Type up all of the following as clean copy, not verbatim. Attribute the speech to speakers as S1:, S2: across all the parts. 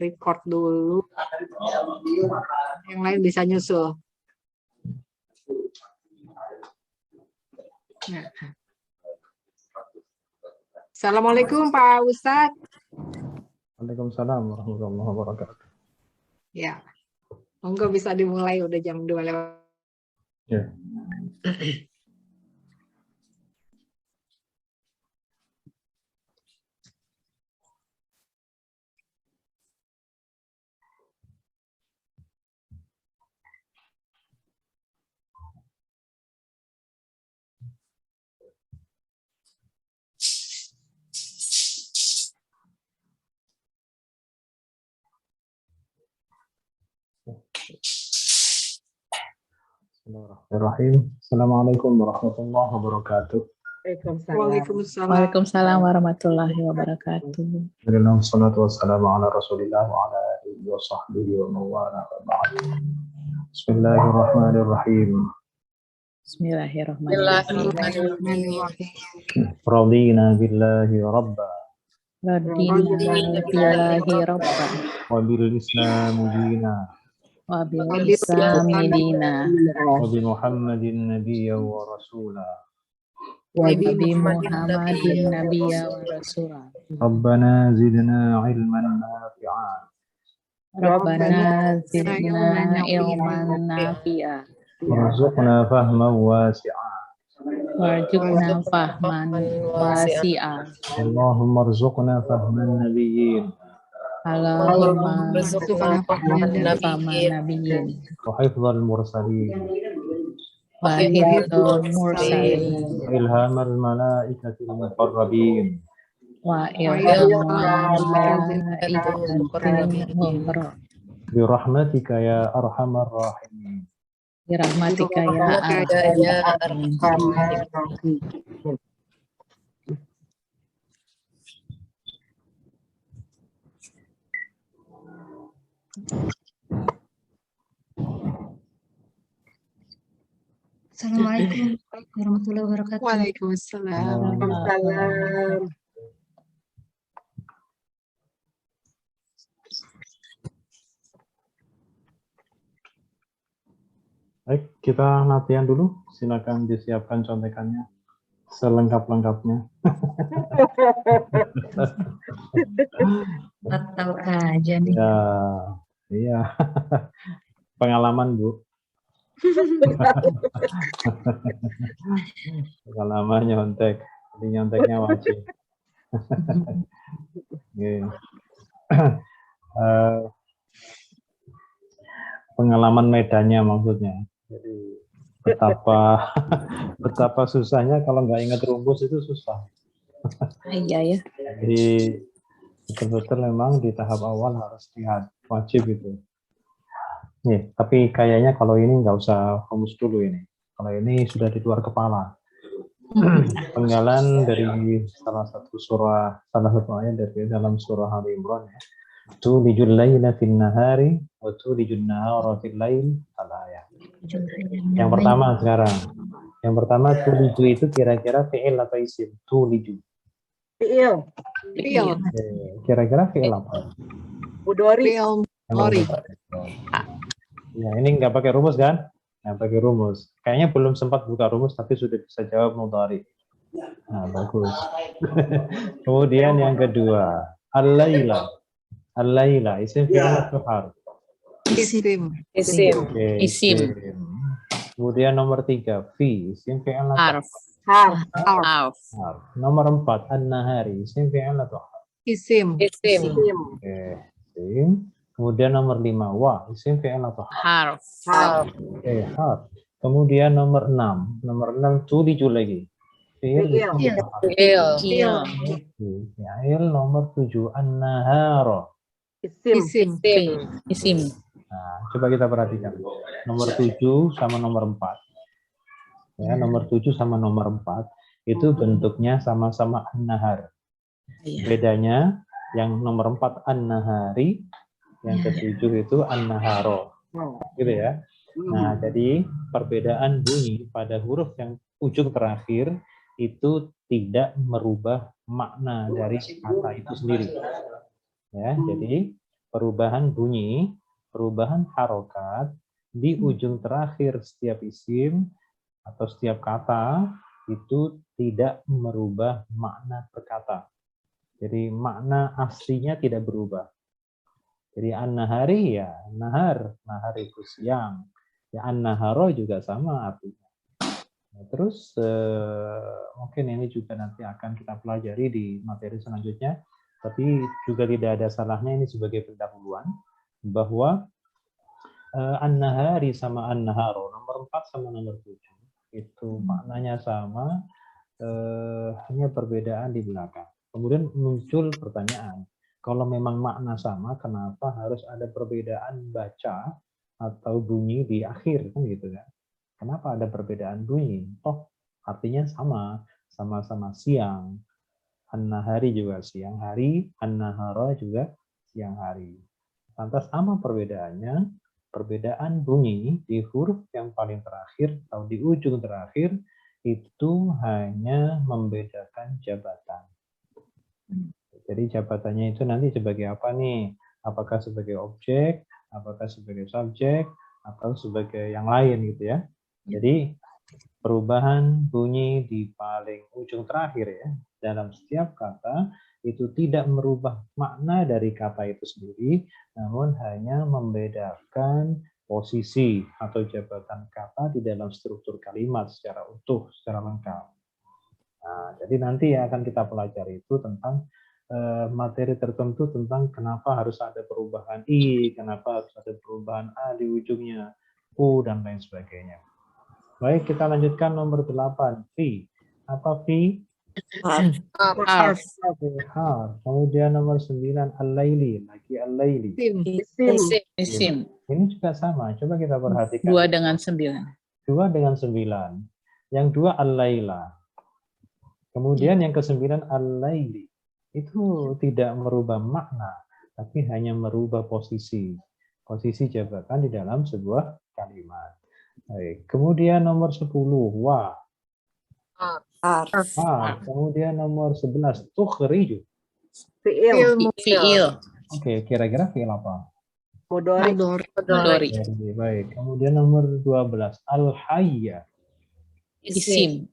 S1: record dulu. Yang lain bisa nyusul. Nah. Assalamualaikum Pak Ustadz.
S2: Waalaikumsalam warahmatullahi wabarakatuh.
S1: Ya, monggo bisa dimulai, udah jam 2 lewat.
S2: Ya. Bismillahirrahmanirrahim. Assalamualaikum warahmatullahi wabarakatuh.
S1: Waalaikumsalam.
S3: Waalaikumsalam warahmatullahi wabarakatuh.
S2: Alhamdulillah, wassalatu wassalamu ala rasulillah wa ala alihi wa sahbihi wa mawala wa ba'd. Bismillahirrahmanirrahim.
S3: Bismillahirrahmanirrahim.
S2: Radina billahi rabba
S3: Radina billahi rabba
S2: wa bil islam dina
S3: wa bil islami dina
S2: wa bi Muhammadin nabiyya wa rasula.
S3: wa bi Muhammadin nabiyya wa rasula.
S2: Rabbana zidna ilman nafi'an
S3: Rabbana zidna ilman nafi'a
S2: warzuqna fahman wasi'an.
S3: warzuqna fahman wasi'a.
S2: Allahumma rzuqna fahman nabiyyin
S3: Allahumma
S1: Warzuqna fahman
S3: nabiyyin
S2: wa hifdzal mursalin
S3: wa hifdzal mursalin
S2: wa ilhamal malaikatil muqarrabin
S3: wa ilhamul malaikatil muqarrabin
S2: bi rahmatika ya arhamar rahimin.
S3: bi rahmatika ya arhamar rahimin.
S4: Assalamualaikum warahmatullahi wabarakatuh.
S1: Waalaikumsalam.
S2: Baik, kita latihan dulu. Silakan disiapkan contekannya selengkap-lengkapnya.
S4: Tahu aja nih.
S2: Ya, iya. Pengalaman, Bu. Pengalaman nyontek. Jadi nyonteknya wajib. Oke. Pengalaman medannya maksudnya. Jadi betapa susahnya kalau nggak ingat rumus itu susah.
S3: Iya ya.
S2: Jadi betul-betul memang di tahap awal harus lihat, wajib itu. Nih, tapi kayaknya kalau ini nggak usah rumus dulu ini. Kalau ini sudah di luar kepala. Penggalan dari salah satu ayat dari dalam surah Al Imran ya. Tulijul laila fin nahari wa tulijul nahara fil lail al-ayat. Yang pertama sekarang. Yang pertama tuliju itu kira-kira fi'il atau isim? Tuliju.
S1: Fi'il.
S2: Kira-kira fi'il apa?
S1: Budori. Ori.
S2: Ya, ini nggak pakai rumus kan? Nggak pakai rumus. Kayaknya belum sempat buka rumus tapi sudah bisa jawab mudhari. Nah, bagus. Kemudian yang kedua, al-laila. Al-laila isim fi'il atau harf?
S1: Isim.
S2: Oke,
S3: Isim.
S2: Kemudian nomor 3, fi isim fi'il atau
S3: Harf.
S1: Harf.
S2: harf. Nomor 4, an-nahari isim fi'il atau harf?
S1: Isim.
S2: Oke, isim. Kemudian nomor 5, wa isim fi'il atau harf?
S3: Harf.
S2: Oke, harf. Kemudian nomor 6. Nomor 6 tuliju lagi. Fi'il. Fi'il. Nomor 7, an-nahara.
S1: Isim.
S3: Isim.
S2: Nah, coba kita perhatikan. Nomor 7 sama nomor 4. Ya, nomor 7 sama nomor 4 itu bentuknya sama-sama an-nahar. Bedanya yang nomor 4 an-nahari, yang ke-7 itu an-naharo. Gitu ya. Nah, jadi perbedaan bunyi pada huruf yang ujung terakhir itu tidak merubah makna dari kata itu sendiri. Ya, jadi perubahan bunyi, perubahan harokat di ujung terakhir setiap isim atau setiap kata itu tidak merubah makna perkata. Jadi makna aslinya tidak berubah. Jadi an-nahari ya nahar, nahar itu siang. Ya an-naharo juga sama artinya. Nah, terus mungkin ini juga nanti akan kita pelajari di materi selanjutnya. Tapi juga tidak ada salahnya ini sebagai pendahuluan bahwa an-nahari sama an-naharo, nomor 4 sama nomor 7 itu maknanya sama, hanya perbedaan di belakang. Kemudian muncul pertanyaan, kalau memang makna sama, kenapa harus ada perbedaan baca atau bunyi di akhir, kan gitu kan? Kenapa ada perbedaan bunyi? Oh, artinya sama, sama-sama siang. An-nahari juga siang hari, an-nahara juga siang hari. Lantas sama perbedaannya? Perbedaan bunyi di huruf yang paling terakhir atau di ujung terakhir itu hanya membedakan jabatan. Jadi jabatannya itu nanti sebagai apa nih? Apakah sebagai objek, apakah sebagai subjek, atau sebagai yang lain gitu ya. Jadi perubahan bunyi di paling ujung terakhir ya, dalam setiap kata itu tidak merubah makna dari kata itu sendiri, namun hanya membedakan posisi atau jabatan kata di dalam struktur kalimat secara utuh, secara lengkap. Nah, jadi nanti yang akan kita pelajari itu tentang materi tertentu tentang kenapa harus ada perubahan I, kenapa harus ada perubahan A di ujungnya, U, dan lain sebagainya. Baik, kita lanjutkan nomor 8, V. Apa V?
S3: Harf.
S2: Kemudian nomor 9, al-laili. Lagi al-laili.
S3: Isim.
S2: Ini juga sama, coba kita perhatikan.
S3: 2 dengan 9.
S2: 2 dengan 9. Yang 2 al-laila. Kemudian yang ke-9 al-laili. Itu tidak merubah makna, tapi hanya merubah posisi. Posisi jabatan di dalam sebuah kalimat. Baik. Kemudian nomor 10, wa. Kemudian nomor 11, tukhriju.
S3: Fi'il.
S2: Oke, kira-kira fi'il apa?
S3: Mudhari.
S2: Baik. Kemudian nomor 12, al-hayya.
S3: Isim.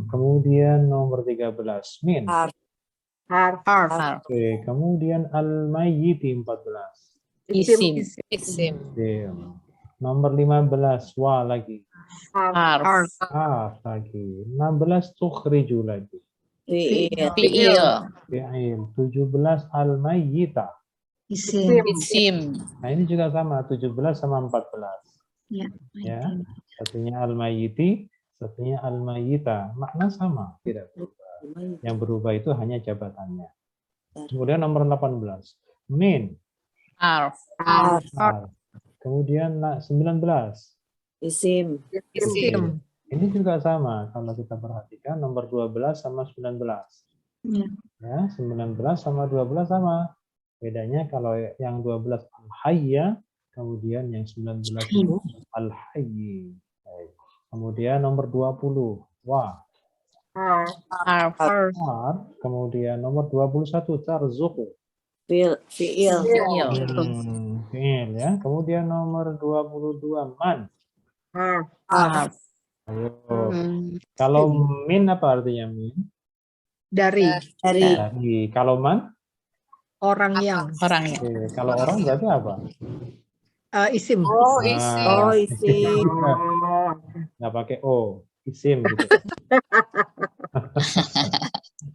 S2: Kemudian nomor 13, min.
S3: Harf.
S2: Oke, kemudian al-mayyiti 14.
S3: Isim.
S2: Nomor 15, wa lagi.
S3: Harf.
S2: Lagi. 16, tukhriju lagi.
S3: Fi'il.
S2: 17, al-mayyita.
S3: Isim.
S2: Nah, ini juga sama, 17 sama 14. Ya. Satunya al-mayyiti, satunya al-mayyita. Makna sama, tidak berubah. Yang berubah itu hanya jabatannya. Kemudian nomor 18, min.
S3: Harf.
S2: Kemudian 19.
S4: Isim.
S2: Ini juga sama kalau kita perhatikan nomor 12 sama 19. Ya, 19 sama 12 sama. Bedanya kalau yang 12 al-hayya, kemudian yang 19 itu al-hayyi. Kemudian nomor 20 wa.
S3: Harf.
S2: Kemudian nomor 21 tarzuqu.
S4: Fi'il.
S3: Fi'il.
S2: Fi'il ya. Kemudian nomor 22 man.
S3: Harf.
S2: Ayo. Kalau min apa artinya min?
S1: Dari
S2: Dari. Kalau man?
S1: orang yang.
S3: Orangnya.
S2: Oke. Kalau orang berarti apa?
S1: Isim.
S2: Isim. Nggak pakai o, isim gitu.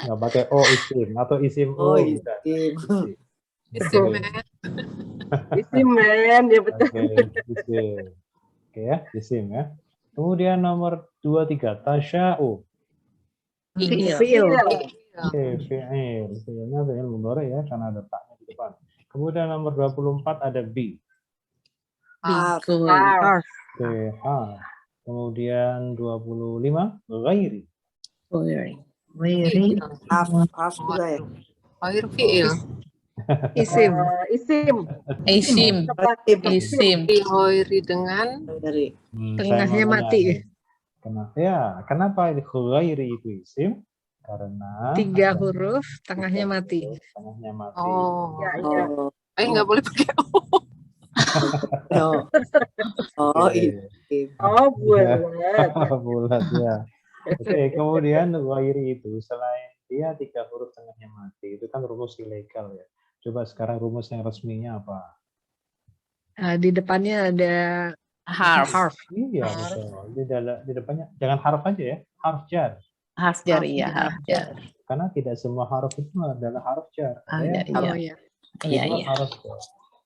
S2: Nggak pakai o, isim atau isim o. Bukan.
S5: Isim men, ya betul.
S2: Oke ya, isim ya. Kemudian nomor 23, tasya'u.
S1: Fi'il.
S2: Oke, fi'il. Fi'ilnya fi'il mudhari ya, karena ada taknya di depan. Kemudian nomor 24 ada bi.
S3: Bikul.
S2: Oke, kemudian 25 ghairi.
S4: Harf juga ya.
S5: Air fi'il.
S1: Isim.
S3: Isim.
S5: Ghairi dengan
S4: Dari
S1: Tengahnya mati.
S2: Kenapa ghairi itu isim? Karena
S1: 3 huruf, tengahnya mati.
S2: tengahnya mati.
S5: oh. Nggak boleh pakai O.
S4: No. Oh,
S2: Oke.
S4: isim.
S1: Oh, bulat.
S2: Bulat ya. Oke, kemudian ghairi itu selain dia 3 huruf tengahnya mati, itu kan rumus ilegal ya. Coba sekarang rumus yang resminya apa?
S1: Di depannya ada
S3: Harf.
S2: Iya,
S3: Harf.
S2: betul. Di depannya jangan harf aja ya, harf jar.
S3: Harf jar, iya, harf jar.
S2: Karena tidak semua harf itu adalah harf jar.
S3: Ah,
S2: Ada
S3: iya,
S2: yang
S3: iya.
S1: Oh ya.
S3: Iya,
S2: di luar
S3: iya.
S2: harf jar.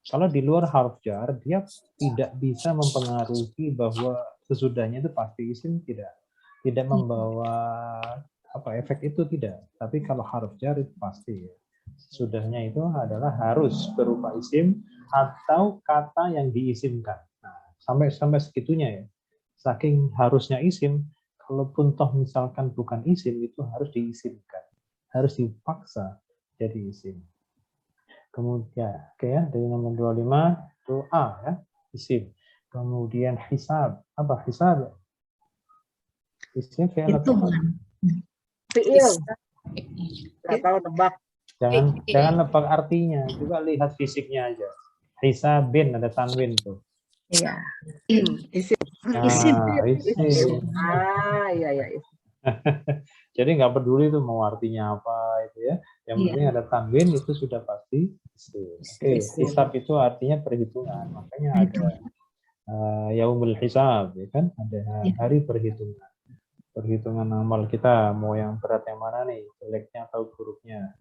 S2: Kalau di luar harf jar, dia tidak bisa mempengaruhi bahwa sesudahnya itu pasti isim, tidak membawa efek itu tidak. Tapi kalau harf jar itu pasti ya. Sesudahnya itu adalah harus berupa isim atau kata yang diisimkan. Nah, sampai segitunya ya. Saking harusnya isim, kalaupun toh misalkan bukan isim itu harus diisimkan, harus dipaksa jadi isim. Kemudian oke ya, dari nomor 25 itu A ya, isim. Kemudian hisab, apa hisab? Isim fi'il
S6: Itu
S2: atau
S6: bukan.
S1: Fiil. Nggak tahu tebak.
S2: jangan nebak artinya, juga lihat fisiknya aja. Hisabin ada tanwin tuh.
S3: Iya.
S1: Isim.
S6: Isim.
S2: Isim.
S1: Iya, iya.
S2: Jadi nggak peduli itu mau artinya apa itu ya. Yang penting ada tanwin itu sudah pasti isim. Oke, hisab itu artinya perhitungan. Makanya ada yaumul hisab ya kan, ada hari perhitungan. Perhitungan amal kita mau yang berat yang mana nih, jeleknya atau buruknya.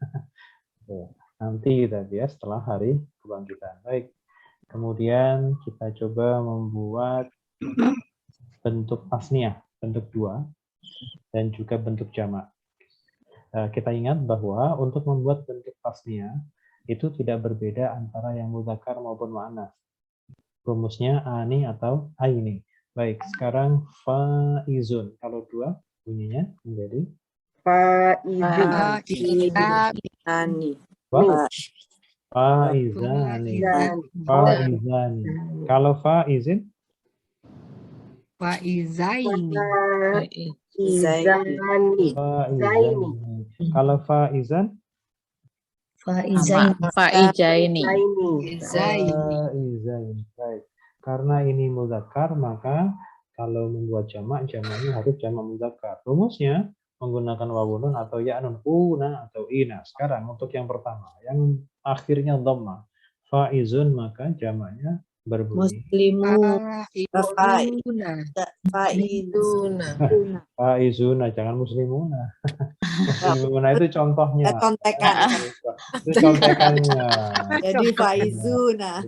S2: Nanti kita lihat setelah hari kebangkitan. Baik. Kemudian kita coba membuat bentuk tasniah, bentuk 2 dan juga bentuk jamak. Kita ingat bahwa untuk membuat bentuk tasniah itu tidak berbeda antara yang mudzakkar maupun muannats. Rumusnya ani atau aini. Baik, sekarang faizun. Kalau 2 bunyinya menjadi
S4: Ani.
S2: faizani. Faizani. Kalau faizin
S1: Faizaini.
S4: Zaini.
S2: faizani. Kalau faizan
S6: Faizain.
S3: Faijaini.
S2: faizain. Baik. Karena ini mudzakkar maka kalau membuat jamaknya harus jamak mudzakkar. Rumusnya menggunakan wawunun atau ya'nun, una atau ina. Sekarang untuk yang pertama, yang akhirnya dhamma, faizun maka jamaknya berbunyi
S4: Muslimun.
S5: Duna.
S2: faizuna, jangan muslimuna. Muslimuna itu contohnya.
S4: Contekan.
S2: Itu contekannya.
S4: Jadi faizuna.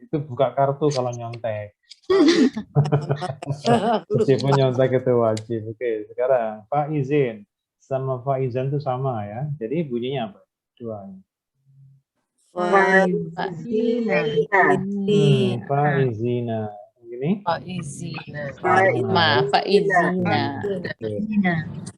S2: Itu buka kartu kalau nyontek. Meskipun nyontek itu wajib. Oke, sekarang faizin sama faizan itu sama ya. Jadi bunyinya apa? Dua. Faizina. Ini?
S5: Faizina.
S3: Faizina.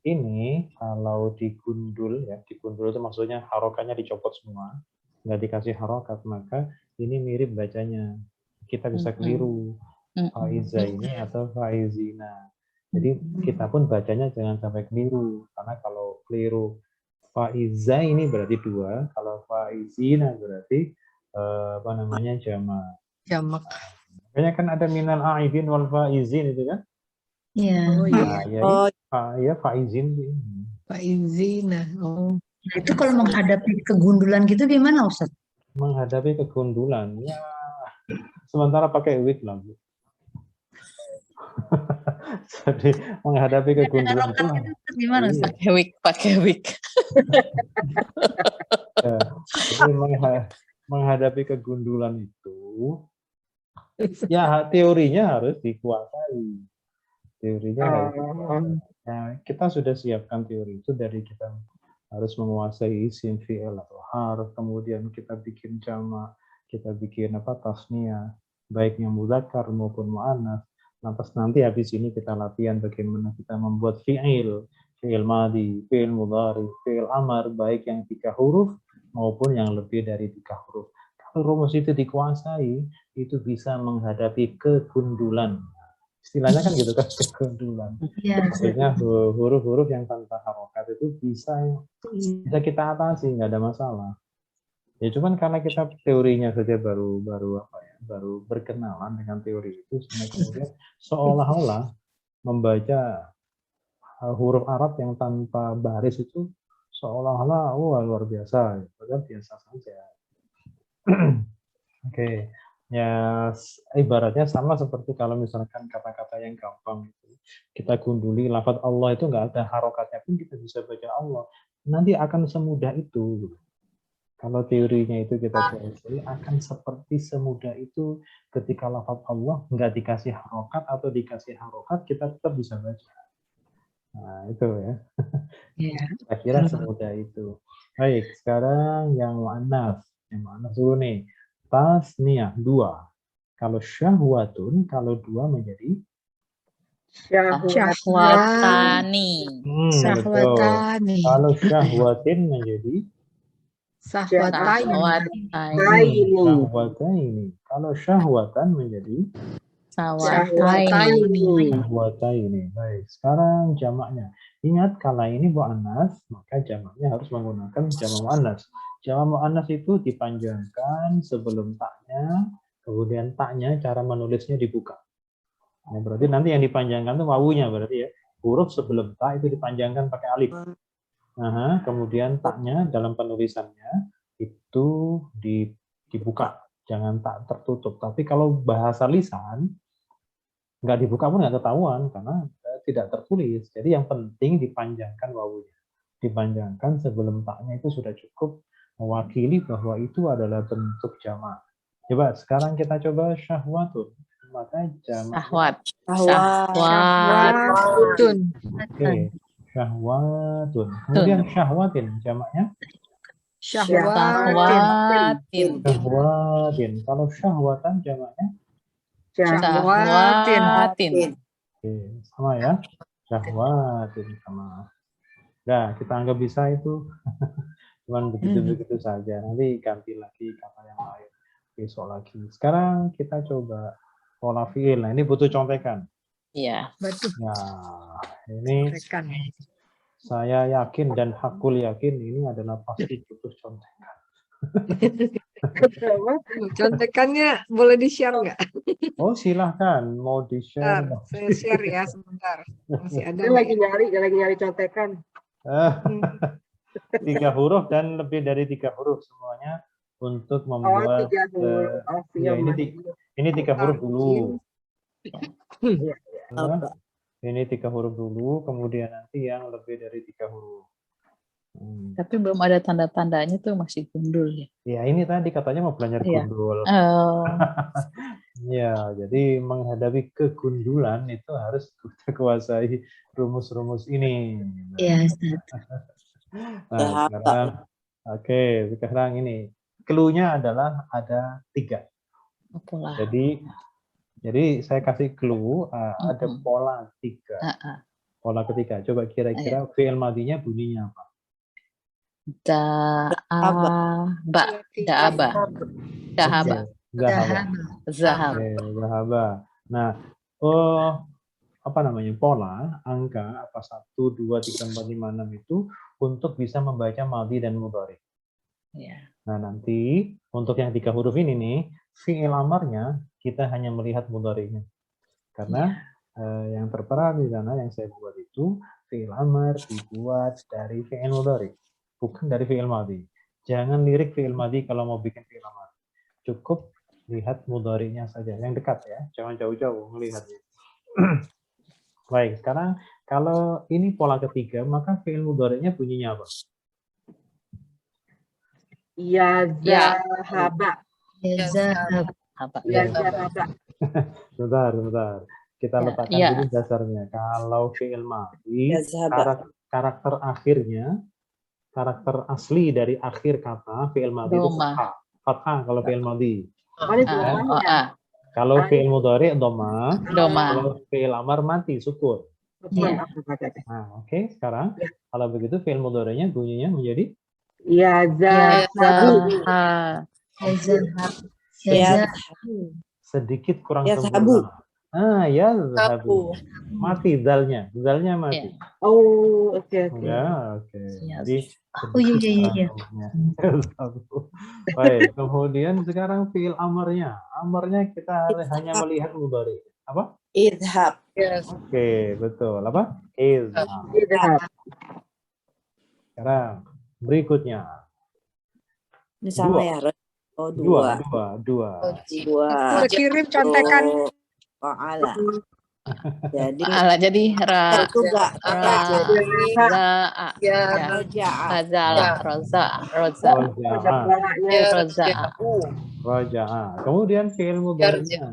S2: Ini kalau digundul ya, digundul itu maksudnya harokatnya dicopot semua, nggak dikasih harokat, maka ini mirip bacanya. Kita bisa keliru faiza ini atau faizina. Jadi kita pun bacanya jangan sampai keliru, karena kalau keliru faiza ini berarti 2, kalau faizina berarti jamak.
S1: Jamak.
S2: Makanya kan ada minal a'idin wal faizin itu kan?
S6: Iya.
S1: Oh iya.
S2: Ya faizin ini.
S1: Faizina. Oh.
S6: Itu kalau menghadapi kegundulan gitu gimana, Ustaz?
S2: Menghadapi kegundulan, ya sementara pakai wig lah, Bu. Jadi menghadapi kegundulan itu
S6: gimana, Ustaz?
S3: Pakai wig.
S2: Ya, jadi menghadapi kegundulan itu, ya teorinya harus dikuasai. Teorinya harus dikuasai. Nah, kita sudah siapkan teori itu dari kita harus menguasai isim, fi'il atau harf, kemudian kita bikin jamak, kita bikin tasniah, baik yang mudzakkar maupun muannats. Lantas nanti habis ini kita latihan bagaimana kita membuat fi'il, fi'il madhi, fi'il mudhari, fi'il amar, baik yang 3 huruf maupun yang lebih dari 3 huruf. Kalau rumus itu dikuasai, itu bisa menghadapi kegundulan. Istilahnya kan gitu kan, kegundulan. Maksudnya huruf-huruf yang tanpa harokat itu bisa kita atasi, nggak ada masalah. Ya cuman karena kita teorinya saja baru berkenalan dengan teori itu, sehingga kemudian seolah-olah membaca huruf Arab yang tanpa baris itu seolah-olah luar biasa, padahal biasa saja. Oke, ya ibaratnya sama seperti kalau misalkan kata-kata yang gampang itu kita gunduli lafaz Allah itu nggak ada harokatnya pun kita bisa baca Allah. Nanti akan semudah itu. Kalau teorinya itu kita pelajari akan seperti semudah itu ketika lafaz Allah nggak dikasih harokat atau dikasih harokat kita tetap bisa baca. Nah itu ya.
S6: Ya.
S2: Saya kira semudah itu. Baik, sekarang yang mu'annats. Yang mu'annats dulu nih. Tasniyah, 2. Kalau syahwatun, kalau 2 menjadi
S3: Syahwatani.
S2: betul.
S1: Syahwatani.
S2: Kalau syahwatin menjadi
S1: Syahwatani.
S3: Syahwataini.
S2: syahwataini. Kalau syahwatan menjadi
S3: Syahwataini.
S2: syahwataini. Baik, sekarang jamaknya. Ingat kalau ini mu'annats, maka jamaknya harus menggunakan jamak mu'annats. Jamak mu'annats itu dipanjangkan sebelum taknya, kemudian taknya cara menulisnya dibuka. Nah, berarti nanti yang dipanjangkan itu wawunya berarti ya. Huruf sebelum tak itu dipanjangkan pakai alif. Nah, kemudian taknya dalam penulisannya itu dibuka, jangan tak tertutup. Tapi kalau bahasa lisan nggak dibuka pun nggak ketahuan karena tidak tertulis. Jadi yang penting dipanjangkan wawunya. Dipanjangkan sebelum taknya itu sudah cukup mewakili bahwa itu adalah bentuk jamak. Coba sekarang kita coba syahwatun. Maka jamak.
S3: Syahwat.
S4: Syahwat.
S1: Syahwatun.
S2: Oke, syahwatun. Kemudian syahwatin jamaknya
S3: Syahwatin.
S2: syahwatin. Kalau syahwatan jamaknya
S3: Syahwatin.
S2: oke, sama ya. Syahwatin sama. Nah, kita anggap bisa itu. Cuman begitu-begitu saja. Nanti ganti lagi kata yang lain besok lagi. Sekarang kita coba pola fiil. Nah, ini butuh contekan.
S3: Iya.
S1: Batu.
S2: Nah, ini
S1: Rekan.
S2: saya yakin dan hakul yakin ini adalah pasti butuh contekan.
S1: Contekannya boleh di-share nggak?
S2: Oh, silahkan. Mau di-share.
S1: Bentar, saya share ya sebentar. Masih ada.
S7: Dia lagi nyari contekan.
S2: 3 huruf dan lebih dari 3 huruf semuanya untuk membuat
S7: 3 huruf.
S2: ya, ini 3 huruf dulu.
S4: Apa?
S2: Ini 3 huruf dulu, kemudian nanti yang lebih dari 3 huruf.
S3: Tapi belum ada tanda-tandanya tuh masih gundul ya.
S2: Ya ini tadi katanya mau belajar
S3: Iya.
S2: gundul.
S3: Oh,
S2: Ya, jadi menghadapi kegundulan itu harus kita kuasai rumus-rumus ini.
S6: Ya,
S2: Nah, sekarang, oke, sekarang ini clue-nya adalah ada 3.
S3: pola.
S2: Jadi saya kasih clue, ada pola 3. Pola ketiga. Coba kira-kira fi'il madinya bunyinya apa?
S3: Da'aba. Dahaba.
S2: Zahaba.
S3: Zahab.
S2: Oke, zahaba. Nah, apa namanya? Pola, angka apa 1, 2, 3, 4, 5, 6 itu untuk bisa membaca madhi dan mudhari.
S3: Ya.
S2: Nah, nanti untuk yang 3 huruf ini nih, fi'il amarnya kita hanya melihat mudhari'nya. Karena yang tertera di sana yang saya buat itu fi'il amar dibuat dari fi'il mudhari, bukan dari fi'il madhi. Jangan lirik fi'il madhi kalau mau bikin fi'il amar. Cukup lihat mudhari'nya saja, yang dekat ya, jangan jauh-jauh melihatnya. Baik, sekarang kalau ini pola ketiga, maka fi'il mudhari'nya bunyinya apa?
S7: Ya zahaba.
S6: ya, zahab.
S3: Apa?
S7: Ya zahaba.
S2: Bentar. Kita letakkan
S3: Ya.
S2: dulu dasarnya. Kalau fi'il madhi,
S4: Ya zahaba.
S2: karakter akhirnya, karakter asli dari akhir kata fi'il madhi itu
S3: Doma.
S2: fathah. Fathah kalau fi'il madhi.
S7: Ini domanya.
S2: Kalau fi'il mudhari doma,
S3: Doma.
S2: kalau fi'il amar mati sukun.
S6: Ya.
S2: Nah, oke, sekarang kalau begitu fi'il mudhari'nya bunyinya menjadi
S7: Ya
S3: Ya
S7: zahabu.
S3: zahab.
S6: Ya, zahab.
S4: Ya
S6: Ya, zahab.
S2: sedikit kurang
S4: Ya,
S2: sempurna. Yazhabu. Mati dalnya. Dalnya mati.
S7: Oh, oke oke.
S2: Ya, oke. Jadi
S6: Oh iya iya iya. iya.
S2: Yazhabu. Baik, kemudian sekarang fiil amarnya. Amarnya kita hanya melihat mudhari. Apa?
S4: Idhab.
S5: Yes.
S2: Oke, betul. Apa? Izhab.
S7: Idhab.
S2: Sekarang berikutnya.
S4: Ini sama
S2: Dua.
S4: ya? Oh,
S2: Dua.
S4: dua.
S1: Udah kirim contekan.
S4: Fa'ala. Jadi
S3: Ala jadi ra
S4: itu enggak
S3: za
S5: Ya.
S4: roja'a.
S3: hazala roza roza
S2: Roja'a.
S3: roza
S2: Roja'a. Kemudian fiil mudhari'nya.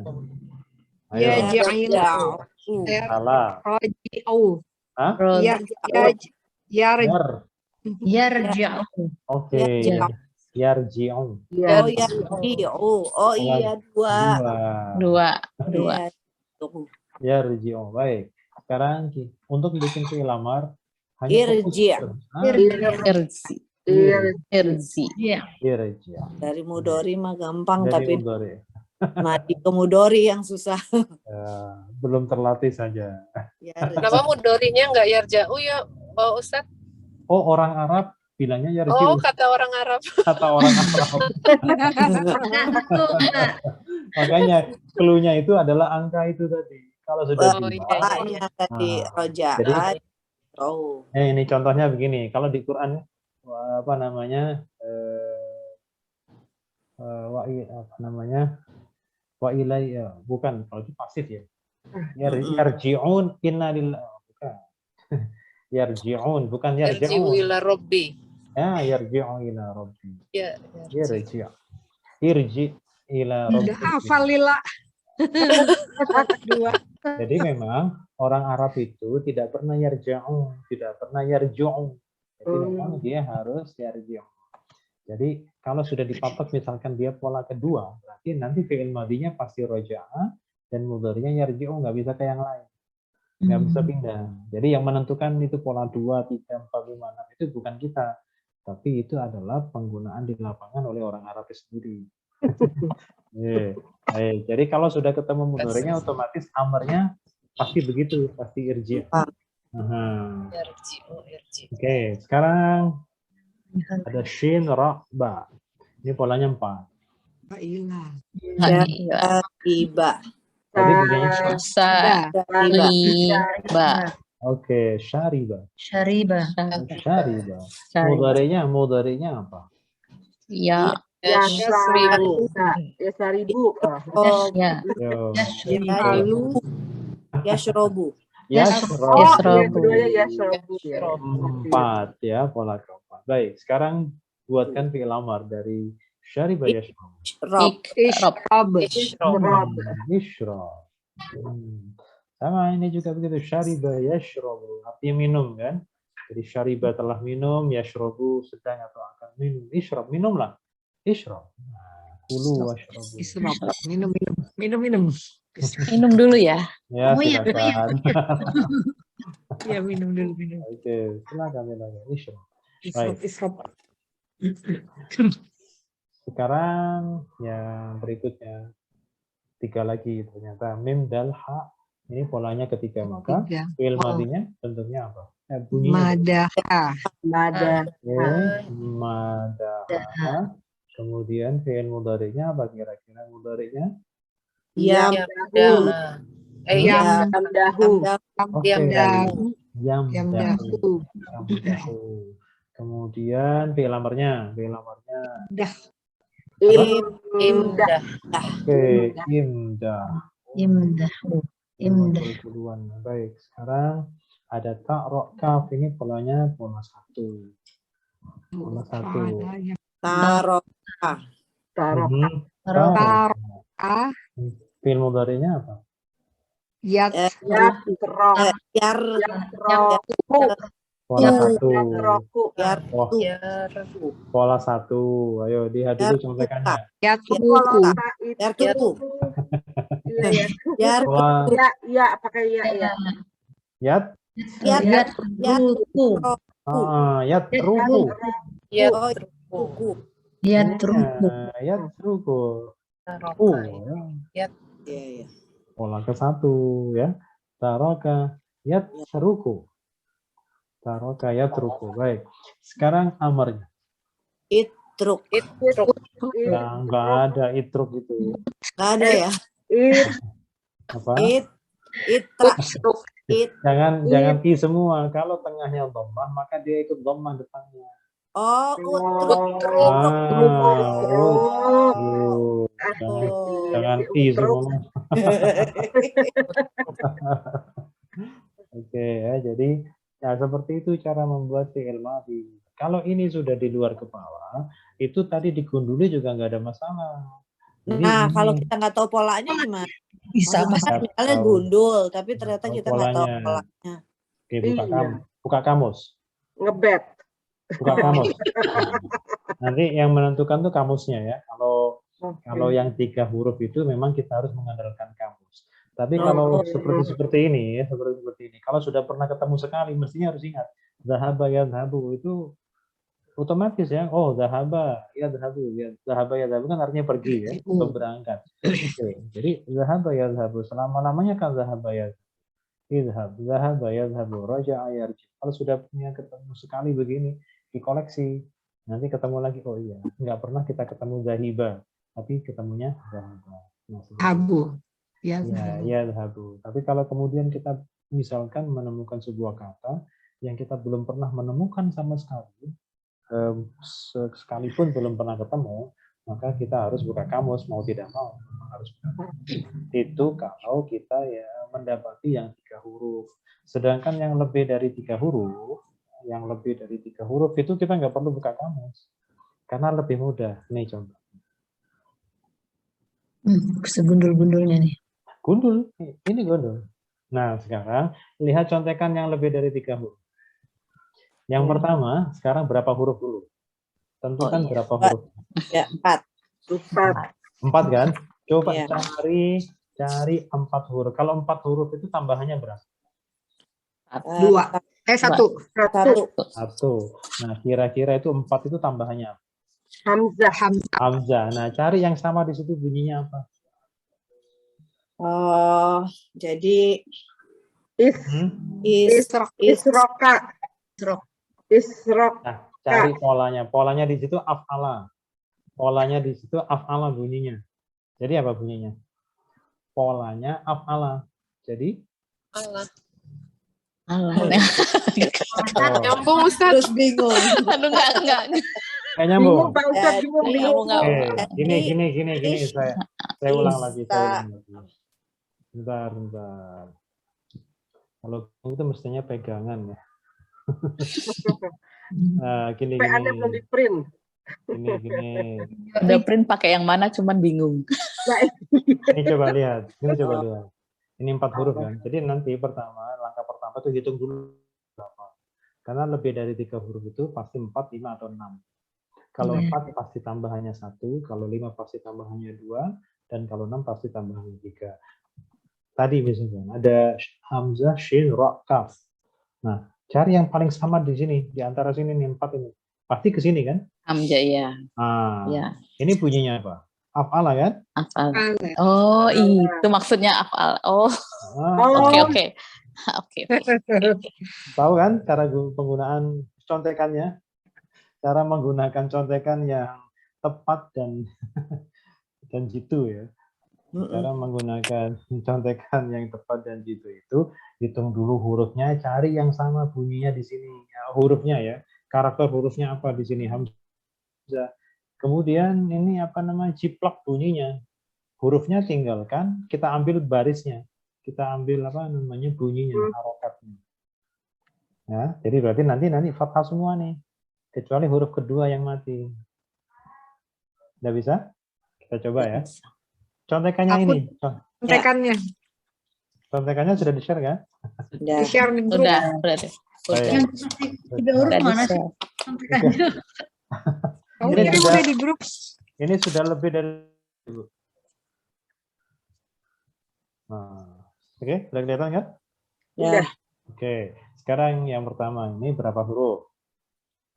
S2: Ayo.
S1: Yarji'u.
S2: Salah.
S1: Roji'u.
S2: Hah?
S3: roza
S6: Yarji'u.
S2: Oke. Yarji'u.
S7: Iya.
S4: Oh, yarji'u. Oh iya, dua.
S3: dua
S4: Iya, tuh.
S2: Yarji'u. Baik. Sekarang untuk bikin fiil amar hanya fokus.
S4: Irji'.
S3: irzi irzi
S6: Iya.
S2: Irji'.
S4: Dari mudori mah gampang,
S2: Dari
S4: tapi
S2: mudhari'.
S4: mati ke mudori yang susah.
S2: Ya, belum terlatih saja.
S5: Kenapa mudorinya nggak yarja'u ya, Pak Ustadz?
S2: Oh, orang Arab bilangnya
S5: Oh,
S2: yarji'u.
S5: kata orang Arab.
S2: Kata orang Arab.
S6: Satu, Mbak.
S2: Makanya clue-nya itu adalah angka itu tadi. Kalau sudah
S5: Oh,
S2: dua,
S5: iya.
S4: Iya, tadi
S2: Nah,
S4: roja'a.
S2: jadi-
S4: Oh,
S2: ini contohnya begini. Kalau di Quran apa namanya? Apa namanya? Wa ilayya, bukan, kalau itu pasif ya. Yarji'un inna lillahi, bukan. Yarji'un, bukan
S5: Yarji'u
S2: yarji'un.
S5: ila Rabbi.
S2: Ya, yarji'u ila rabbi.
S5: Ya,
S2: Yarji'. Irji ila rabbi.
S1: Udah hafal Lila. Dua.
S2: Jadi memang orang Arab itu tidak pernah yarja'u, tidak pernah yarju'u. Jadi memang dia harus yarji'u. Jadi kalau sudah dipatok misalkan dia pola kedua, berarti nanti fi'il madinya pasti roja'a dan mudhari'nya yarji'u, nggak bisa ke yang lain. Nggak bisa pindah. Jadi yang menentukan itu pola 2, 3, 4, 5, 6 itu bukan kita. Tapi itu adalah penggunaan di lapangan oleh orang Arab sendiri. Jadi kalau sudah ketemu mudhari'nya otomatis amarnya pasti begitu, pasti irji'.
S5: yarji'u, yarji'.
S2: Oke, sekarang ada shin, ra, ba. Ini polanya 4.
S1: Ilah.
S4: tiba.
S2: Jadi begini.
S3: sa
S4: Tiba.
S3: liba
S2: Oke, syariba.
S6: Syariba.
S2: Syariba. Mudhari'nya apa?
S3: ya
S5: Yasribu.
S7: Ya seribu.
S4: Oh,
S3: ya
S2: Yo.
S1: Lalu
S4: yashrobu.
S2: Yasrobu.
S3: Yasrobu.
S7: Keduanya yasrobu ya.
S2: 4 ya, pola keempat. Baik, sekarang buatkan fi'il amar dari syariba yashrobu.
S4: Rob.
S1: Ishrab.
S2: Ishrab. Sama ini juga begitu, syariba yashrobu. Artinya minum kan? Jadi syariba telah minum, yashrobu sedang atau akan minum. Ishrab, minumlah. Ishrab. Kulu washrobu.
S1: Ishrab. Minum.
S3: minum dulu ya
S2: Ya,
S6: Oh iya,
S2: silakan.
S1: Ya minum dulu.
S2: Oke, silakan. Ishrab.
S1: Ishrab.
S2: Sekarang yang berikutnya 3 lagi ternyata mim dal ha. Ini polanya ketiga, maka
S1: Tiga.
S2: fi'il madinya bentuknya apa? Bunyinya.
S1: Madaha.
S7: Nada.
S2: Madaha. Kemudian fi'il mudhari'nya apa kira-kira mudhari'nya?
S4: Yam.
S7: Yamdahu.
S2: Oke.
S1: Yamdahu.
S2: Yamdahu. Kemudian fi'il amarnya.
S4: Imdah.
S2: Oke, imdah.
S6: Imdahu. Imdah.
S2: Keduluan. Baik, sekarang ada ta, ro, kaf. Ini polanya pola 1. Pola 1.
S4: Tarok.
S7: Tarok.
S1: Tarok.
S2: Fi'il mudhari'nya apa?
S7: Yasrok.
S4: Yar.
S2: Pola 1.
S7: Yasroku.
S2: Wah, pola 1. Ayo lihat dulu contekannya.
S1: Yatruku.
S4: Yar tuku. Yar.
S2: Pola
S7: Ya, pakai ya.
S2: yat,
S4: Yar.
S6: Yatruku.
S2: yat ruku.
S4: Oh, tuku.
S6: Yatruku.
S2: Yat ruku.
S5: Taroka.
S4: Iya, iya.
S2: Pola ke-1 ya. Taraka yatruku. Taraka yatruku. Baik. Sekarang amarnya.
S4: Itruk.
S5: Itruk.
S2: Nggak ada itruk itu.
S4: Nggak ada ya.
S7: It,
S2: Apa?
S4: Itra.
S2: Jangan i semua. Kalau tengahnya dhammah maka dia ikut dhammah depannya.
S4: Oh, utruk.
S2: Jangan i semua. Oke ya, jadi ya seperti itu cara membuat fi'il madhi. Kalau ini sudah di luar kepala, itu tadi digunduli juga nggak ada masalah. Jadi
S4: Nah,
S2: ini
S4: kalau kita nggak tahu polanya gimana?
S6: Bisa
S4: Maksudnya
S6: Mas.
S4: misalnya
S2: tahu.
S4: gundul, tapi ternyata
S2: Tahu
S4: kita nggak tahu
S2: polanya.
S4: polanya.
S2: Oke, buka
S7: Iya.
S2: buka kamus.
S7: ngebet.
S2: Buka kamus. Nanti yang menentukan tuh kamusnya ya. Kalau yang 3 huruf itu memang kita harus mengandalkan kamus. Tapi kalau seperti ini ya, seperti ini. Kalau sudah pernah ketemu sekali, mestinya harus ingat. Dhahaba yadhabu itu otomatis ya. Oh, dhahaba yadhabu. Ya, dhahaba yadhabu kan artinya pergi ya, atau berangkat. Oke. Jadi dhahaba yadhabu selama-lamanya kan dhahaba yadhabu. Idhab, dhahaba yadhabu, raja'a yarji. Kalau sudah punya ketemu sekali begini, dikoleksi. Nanti ketemu lagi, oh iya, nggak pernah kita ketemu zahiba, tapi ketemunya dhahaba. Nah, seperti itu.
S1: Habu. Ya,
S2: Ya, dhahabu. Tapi kalau kemudian kita misalkan menemukan sebuah kata yang kita belum pernah menemukan sama sekali, sekalipun belum pernah ketemu, maka kita harus buka kamus mau tidak mau harus buka kamus. Itu kalau kita ya mendapati yang 3 huruf. Sedangkan yang lebih dari 3 huruf, itu kita nggak perlu buka kamus karena lebih mudah. Nih contoh.
S6: Segundul-gundulnya nih.
S2: Gundul, ini gundul. Nah, sekarang lihat contekan yang lebih dari 3 huruf. Yang pertama, sekarang berapa huruf dulu? Tentukan berapa huruf?
S4: Ya, 4.
S2: 4 kan? Coba
S4: Iya.
S2: cari 4 huruf. Kalau 4 huruf itu tambahannya berapa?
S1: 2. 1.
S2: 1. Nah, kira-kira itu 4 itu tambahannya apa?
S7: Hamzah.
S2: Hamzah. Nah, cari yang sama di situ bunyinya apa?
S4: Oh, jadi
S7: Isroka.
S2: Nah, cari polanya. Polanya di situ af'ala. Bunyinya. Jadi apa bunyinya? Polanya af'ala. Jadi
S5: Allah.
S2: oh,
S5: Nyambung Ustaz.
S4: terus bingung.
S3: Aduh, enggak.
S2: kayak nyambung.
S7: Bingung Pak Ustadz, bingung.
S2: Gini. Saya ulang lagi. Bentar. Kalau itu mestinya pegangan ya. Nah, gini.
S7: Anda belum di print.
S2: Gini.
S3: Udah print pakai yang mana cuman bingung.
S2: Ini coba lihat. Ini 4 huruf kan. Jadi nanti langkah pertama itu hitung dulu berapa. Karena lebih dari 3 huruf itu pasti 4, 5 atau 6. Kalau 4 pasti tambahannya 1, kalau 5 pasti tambahannya 2, dan kalau 6 pasti tambahannya 3. Tadi misalnya ada hamzah, shin, ra, kaf. Nah, cari yang paling sama di sini, di antara sini nih 4 ini. Pasti ke sini kan?
S3: Hamzah ya.
S2: Nah,
S3: Ya.
S2: ini bunyinya apa? Af'ala kan?
S3: Afal. Oh, itu maksudnya afal. Oh, oke.
S2: Tahu kan cara penggunaan contekannya? Cara menggunakan contekan yang tepat dan jitu ya. Cara menggunakan contekan yang tepat dan jitu itu hitung dulu hurufnya, cari yang sama bunyinya di sini. Ya, hurufnya ya, karakter hurufnya apa di sini? Hamzah. Kemudian ini jiplak bunyinya. Hurufnya tinggalkan, kita ambil barisnya. Kita ambil bunyinya, harokatnya. Ya, jadi berarti nanti fathah semua nih. Kecuali huruf kedua yang mati. Nggak bisa? Kita coba ya. Contekannya ini. Contekannya sudah di-share kan?
S4: Udah.
S1: Di-share di grup.
S3: Udah, berarti.
S6: Yang 3 huruf
S3: Udah
S6: mana
S3: di-share.
S6: sih? Contekannya.
S1: Kamu
S2: Ini
S1: kirim
S2: sudah-
S1: udah di grup.
S2: Ini sudah lebih dari. Nah, oke, sudah kelihatan kan?
S4: Ya.
S2: Oke, sekarang yang pertama ini berapa huruf?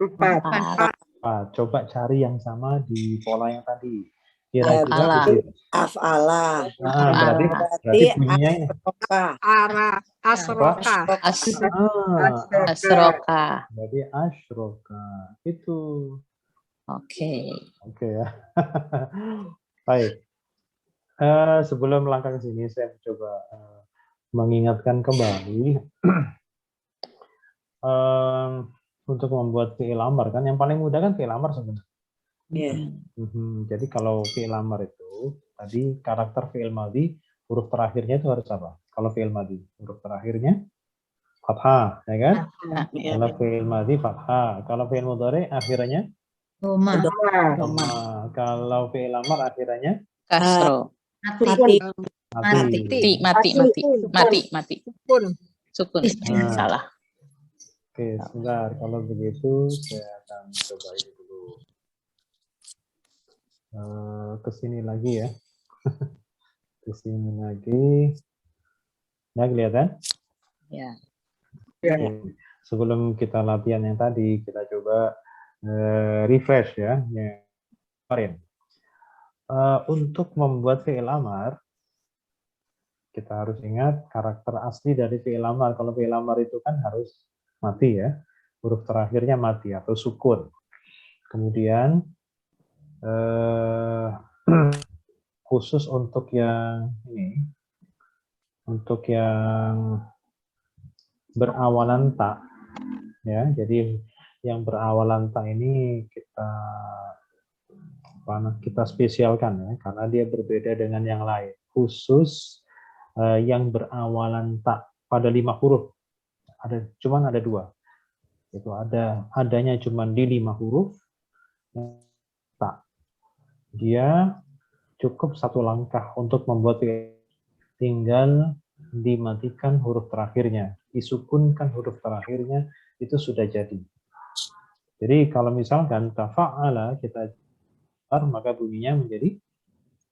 S7: 4.
S3: 4.
S2: Coba cari yang sama di pola yang tadi. Kira-kira
S3: Af'ala.
S2: begitu.
S4: Af'ala.
S2: Nah, berarti
S4: Berarti
S2: bunyinya ini.
S4: asroka.
S1: Asroka.
S3: Asroka.
S2: Berarti asyroka. Itu.
S3: Oke.
S2: Oke ya. Baik. Sebelum melangkah ke sini, saya mencoba mengingatkan kembali untuk membuat fi'il amar kan. Yang paling mudah kan fi'il amar sebenarnya.
S4: Ya.
S2: Jadi kalau fi'il amar itu tadi karakter fi'il madhi huruf terakhirnya itu harus apa? Kalau fi'il madhi huruf terakhirnya fathah, ya kan?
S4: Ya.
S2: Kalau fi'il madhi fathah. Kalau fi'il mudhari akhirnya
S6: Doma.
S3: Doma.
S2: kalau fi'il amar akhirnya
S3: Kasro.
S4: Mati.
S3: Mati.
S1: Sukun.
S3: Sukun.
S2: Nah.
S3: Salah.
S2: Oke, sebentar. Kalau begitu saya akan coba ini dulu. Ke sini lagi ya. Ke sini lagi. Nah, kelihatan?
S3: Ya.
S2: Oke. Sebelum kita latihan yang tadi, kita coba refresh ya. Yang kemarin. Untuk membuat fi'il amar, kita harus ingat karakter asli dari fi'il amar. Kalau fi'il amar itu kan harus mati ya. Huruf terakhirnya mati atau sukun. Kemudian khusus untuk yang ini, untuk yang berawalan ta, ya. Jadi yang berawalan ta ini kita spesialkan ya, karena dia berbeda dengan yang lain. Khusus yang berawalan ta pada 5 huruf, cuman ada 2. Itu adanya cuman di 5 huruf. Ta. Dia cukup 1 langkah untuk membuat tinggal dimatikan huruf terakhirnya, disukunkan huruf terakhirnya, itu sudah jadi. Jadi kalau misalkan tafa'ala kita maka bunyinya menjadi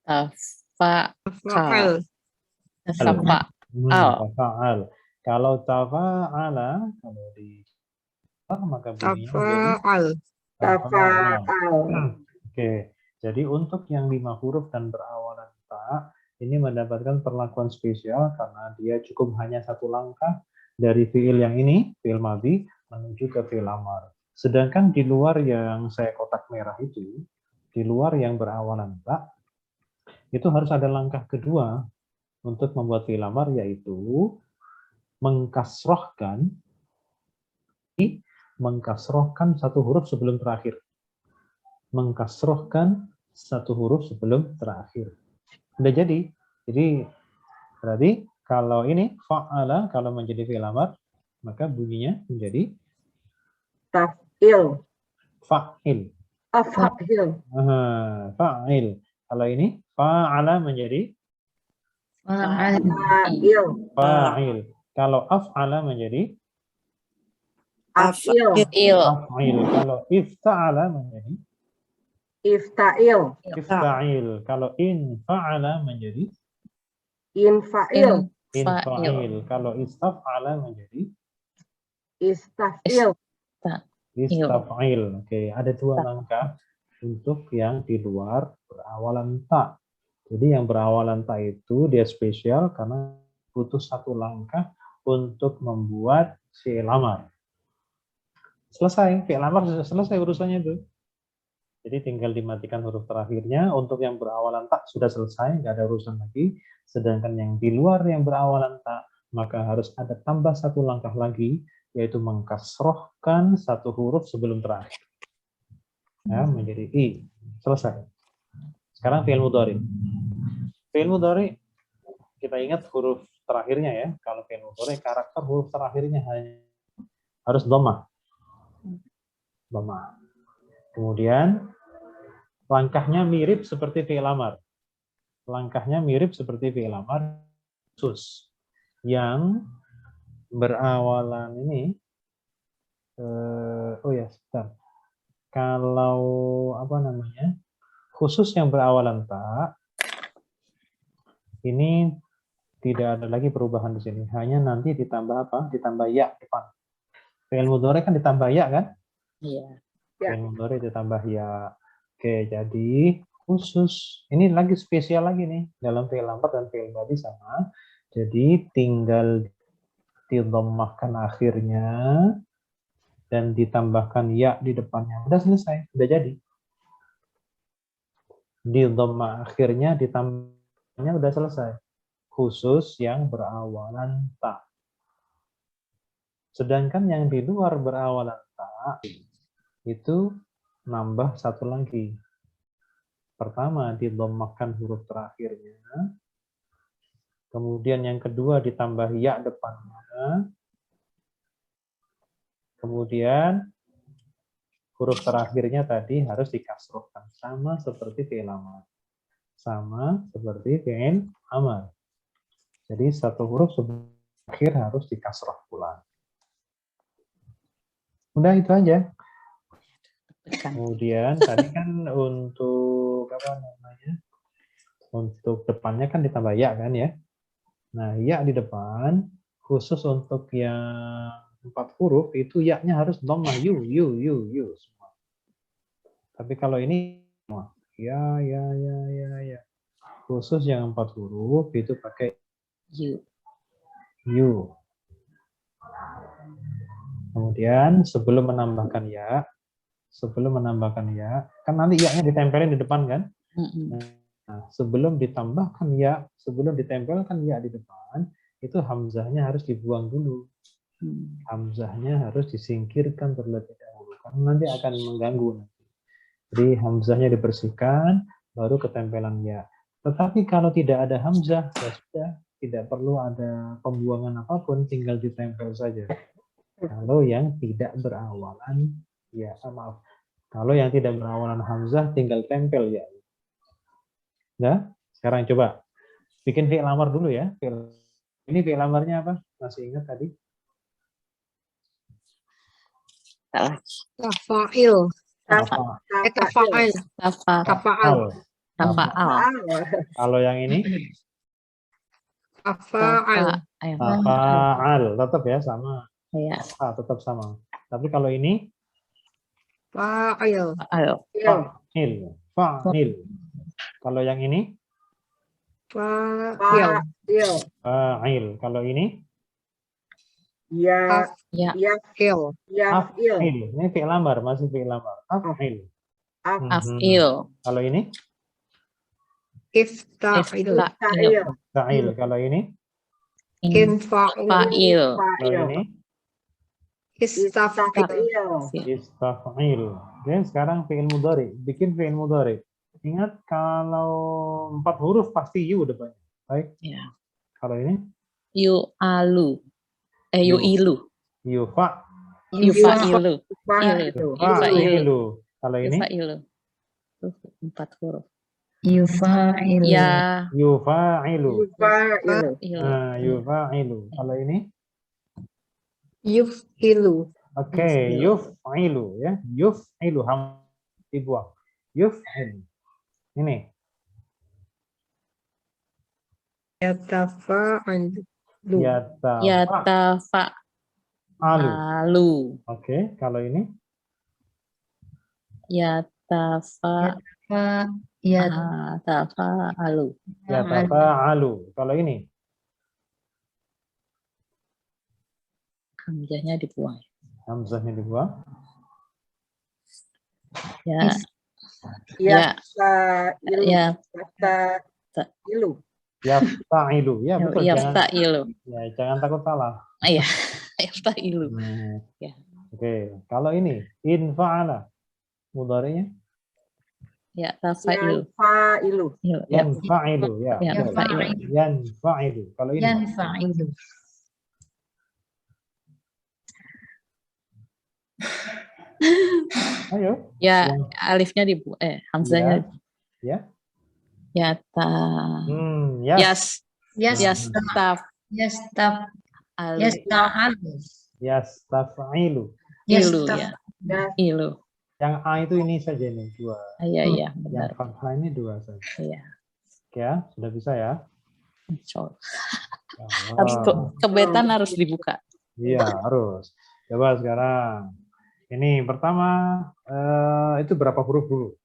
S1: Tafa'al.
S2: tafa'al. Kalau tafa'ala, kalau di maka bunyinya menjadi
S1: Tafa'al.
S2: Oke, jadi untuk yang 5 huruf dan berawalan ta, ini mendapatkan perlakuan spesial karena dia cukup hanya 1 langkah dari fiil yang ini, fiil madhi, menuju ke fiil amar. Sedangkan di luar yang saya kotak merah itu, di luar yang berawalan ta, itu harus ada langkah kedua untuk membuat fiil amar, yaitu mengkasrohkan 1 huruf sebelum terakhir. Mengkasrohkan 1 huruf sebelum terakhir. Udah jadi. Jadi berarti kalau ini fa'ala, kalau menjadi fi'il amar, maka bunyinya menjadi
S7: Taf'il.
S2: fa'il.
S7: Af'il.
S2: Fa'il. Kalau ini fa'ala menjadi
S7: Fa'il.
S2: fa'il. Kalau af'ala menjadi
S7: Af'il.
S2: af'il. Kalau ifta'ala menjadi
S7: Ifta'il.
S2: ifta'il. Kalau in fa'ala menjadi
S7: Infa'il.
S2: infa'il. Kalau istaf'ala menjadi
S7: Istaf'il.
S2: istaf'il. Oke, ada 2 langkah untuk yang di luar berawalan ta. Jadi yang berawalan ta itu dia spesial karena butuh 1 langkah untuk membuat fi'il amar. Selesai, fi'il amar sudah selesai urusannya itu. Jadi tinggal dimatikan huruf terakhirnya. Untuk yang berawalan ta sudah selesai, nggak ada urusan lagi. Sedangkan yang di luar yang berawalan ta, maka harus ada tambah 1 langkah lagi, yaitu mengkasrohkan 1 huruf sebelum terakhir. Ya, menjadi i. Selesai. Sekarang fi'il mudhari. Fi'il mudhari kita ingat huruf terakhirnya ya. Kalau fi'il mudhari karakter huruf terakhirnya hanya harus dhammah. Dhammah. Kemudian langkahnya mirip seperti fi'il amar. Langkahnya mirip seperti fi'il amar khusus. Yang berawalan ini sebentar. Kalau khusus yang berawalan ta, ini tidak ada lagi perubahan di sini. Hanya nanti ditambah apa? Ditambah ya depan. Fi'il mudhari kan ditambah ya kan?
S3: Iya.
S7: Ya.
S2: Fi'il mudhari ditambah ya. Oke, jadi khusus. Ini lagi spesial lagi nih dalam fi'il amr dan fi'il madhi sama. Jadi tinggal didhammahkan akhirnya dan ditambahkan ya di depannya. Udah selesai, udah jadi. Di dhamma akhirnya ditambahnya udah selesai. Khusus yang berawalan ta. Sedangkan yang di luar berawalan ta itu nambah satu lagi. Pertama didhammakan huruf terakhirnya. Kemudian yang kedua ditambah ya depannya. Kemudian huruf terakhirnya tadi harus dikasrohkan sama seperti fi'il amar. Sama seperti fi'il amar. Jadi satu huruf terakhir harus dikasroh pula. Udah itu aja. Kemudian tadi kan untuk apa namanya? Untuk depannya kan ditambah ya kan ya. Nah, ya di depan khusus untuk yang 4 huruf itu ya-nya harus dhammah you semua. Tapi kalau ini ya. Khusus yang 4 huruf itu pakai you. Kemudian sebelum menambahkan ya, kan nanti ya-nya ditempelin di depan kan? Nah, sebelum ditambahkan ya, sebelum ditempelkan ya di depan, itu hamzahnya harus dibuang dulu. Hamzahnya harus disingkirkan terlebih dahulu karena nanti akan mengganggu nanti. Jadi hamzahnya dibersihkan baru ketempelan ya. Tetapi kalau tidak ada hamzah ya sudah, tidak perlu ada pembuangan apapun, tinggal ditempel saja. Kalau yang tidak berawalan ya, maaf. Kalau yang tidak berawalan hamzah tinggal tempel ya. Nah, sekarang coba bikin fi'il amar dulu ya. Ini fi'il amarnya apa? Masih ingat tadi?
S1: Tafa'il. Tafa'il. Tafa'al.
S3: Tafa'al.
S2: Kalau yang ini?
S1: Tafa'al.
S2: Tafa'al. Tetap ya, sama.
S3: Ya.
S2: Tetap sama. Tapi kalau ini?
S1: Fa'il.
S2: Fa'il. Fa'il. Kalau yang ini?
S1: Fa'il.
S2: Fa'il. Kalau ini?
S1: Fa'il.
S2: Ini fi'il amar, masih fi'il amar. Af'il.
S3: Af'il.
S2: Kalau ini?
S1: Ifta'il.
S2: Fa'il. Kalau ini?
S1: Infa'il.
S2: Kalau ini?
S1: Istaf'il.
S2: Istaf'il. Oke, sekarang fi'il mudhari. Bikin fi'il mudhari. Ingat kalau 4 huruf pasti you depannya. Baik.
S3: Ya.
S2: Kalau ini?
S3: Yu'alu. Yu'ilu.
S2: Yufa.
S3: Yufa'ilu.
S2: Yufa'ilu. Kalau ini?
S3: Yufa'ilu. 4 huruf.
S6: Yufa'ilu.
S3: Ya.
S2: Yufa'ilu.
S3: Ilu.
S2: Yufa'ilu. Kalau ini?
S1: Yuf'ilu.
S2: Oke, yuf'ilu ya. Yuf'ilu dibuang. Yuf'il. Ini.
S1: Yatafa'il.
S3: Yatafa'alu.
S2: Oke, kalau ini?
S3: Yatafa'alu.
S2: Yatafa'alu. Kalau ini?
S3: Hamzahnya dibuang.
S2: Hamzahnya dibuang.
S3: Ya.
S2: Yafta'ilu. Ya, betul.
S3: Yafta'ilu.
S2: Jangan takut salah.
S3: Iya. Yafta'ilu. Ya.
S2: Oke, kalau ini infa'ala. Mudhari'nya?
S3: Ya, tafa'ilu.
S2: Yanfa'ilu. Ya.
S3: Yanfa'ilu.
S2: Yanfa'ilu. Kalau ini?
S6: Yanfa'ilu.
S2: Ayo.
S3: Ya, alifnya dibuang. Hamzahnya.
S2: Ya.
S3: Yata.
S2: Yas.
S3: Yastaf.
S2: Yastafa'ilu.
S3: Ilu ya. Ilu.
S2: Yang A itu ini saja nih, 2.
S3: Iya, benar.
S2: Yang fathah ini 2 saja.
S3: Iya.
S2: Oke ya, sudah bisa ya?
S3: Harus kebetan harus dibuka.
S2: Iya, harus. Coba sekarang. Ini pertama itu berapa huruf dulu?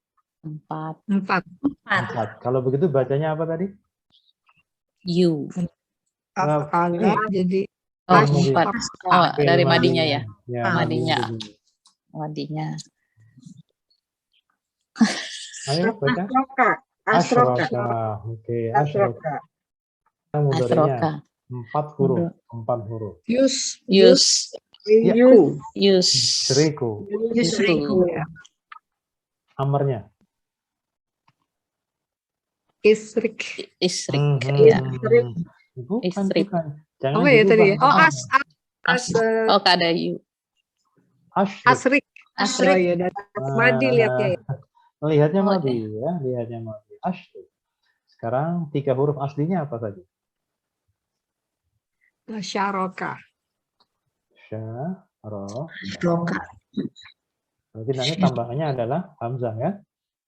S3: 4.
S1: 4.
S2: 4. Kalau begitu bacanya apa tadi?
S3: You.
S1: Af'ala jadi
S3: Oh,
S2: Madi.
S3: 4. Oh,
S2: Fi'il
S3: dari madinya ya.
S2: Ya,
S3: Madinya.
S2: dulu.
S3: Madinya.
S2: Ayo baca.
S7: Asroka. Asroka.
S2: Asroka. Oke, asroka. Mudhari'nya
S3: Asroka.
S2: 4 huruf. 4 huruf.
S1: Yus.
S3: Use.
S7: Yus.
S3: Use.
S2: Yusriku.
S1: Yusriku. Ya.
S2: Amarnya.
S1: Isrik.
S3: Istrik. Ya.
S2: Bukan,
S3: Istrik.
S2: bukan. Jangan
S1: Apa ya tadi?
S2: dirubah.
S1: Oh,
S3: Oh, kada you.
S2: Asyrik.
S1: asrik.
S3: Asrik.
S1: Oh, ya, dan madi lihatnya ya.
S2: Lihatnya
S3: Oh,
S2: madi ya, lihatnya madi. Asyrik. Sekarang 3 huruf aslinya apa saja?
S1: Syaroka.
S6: Asroka.
S2: Berarti nanti tambahannya adalah hamzah ya.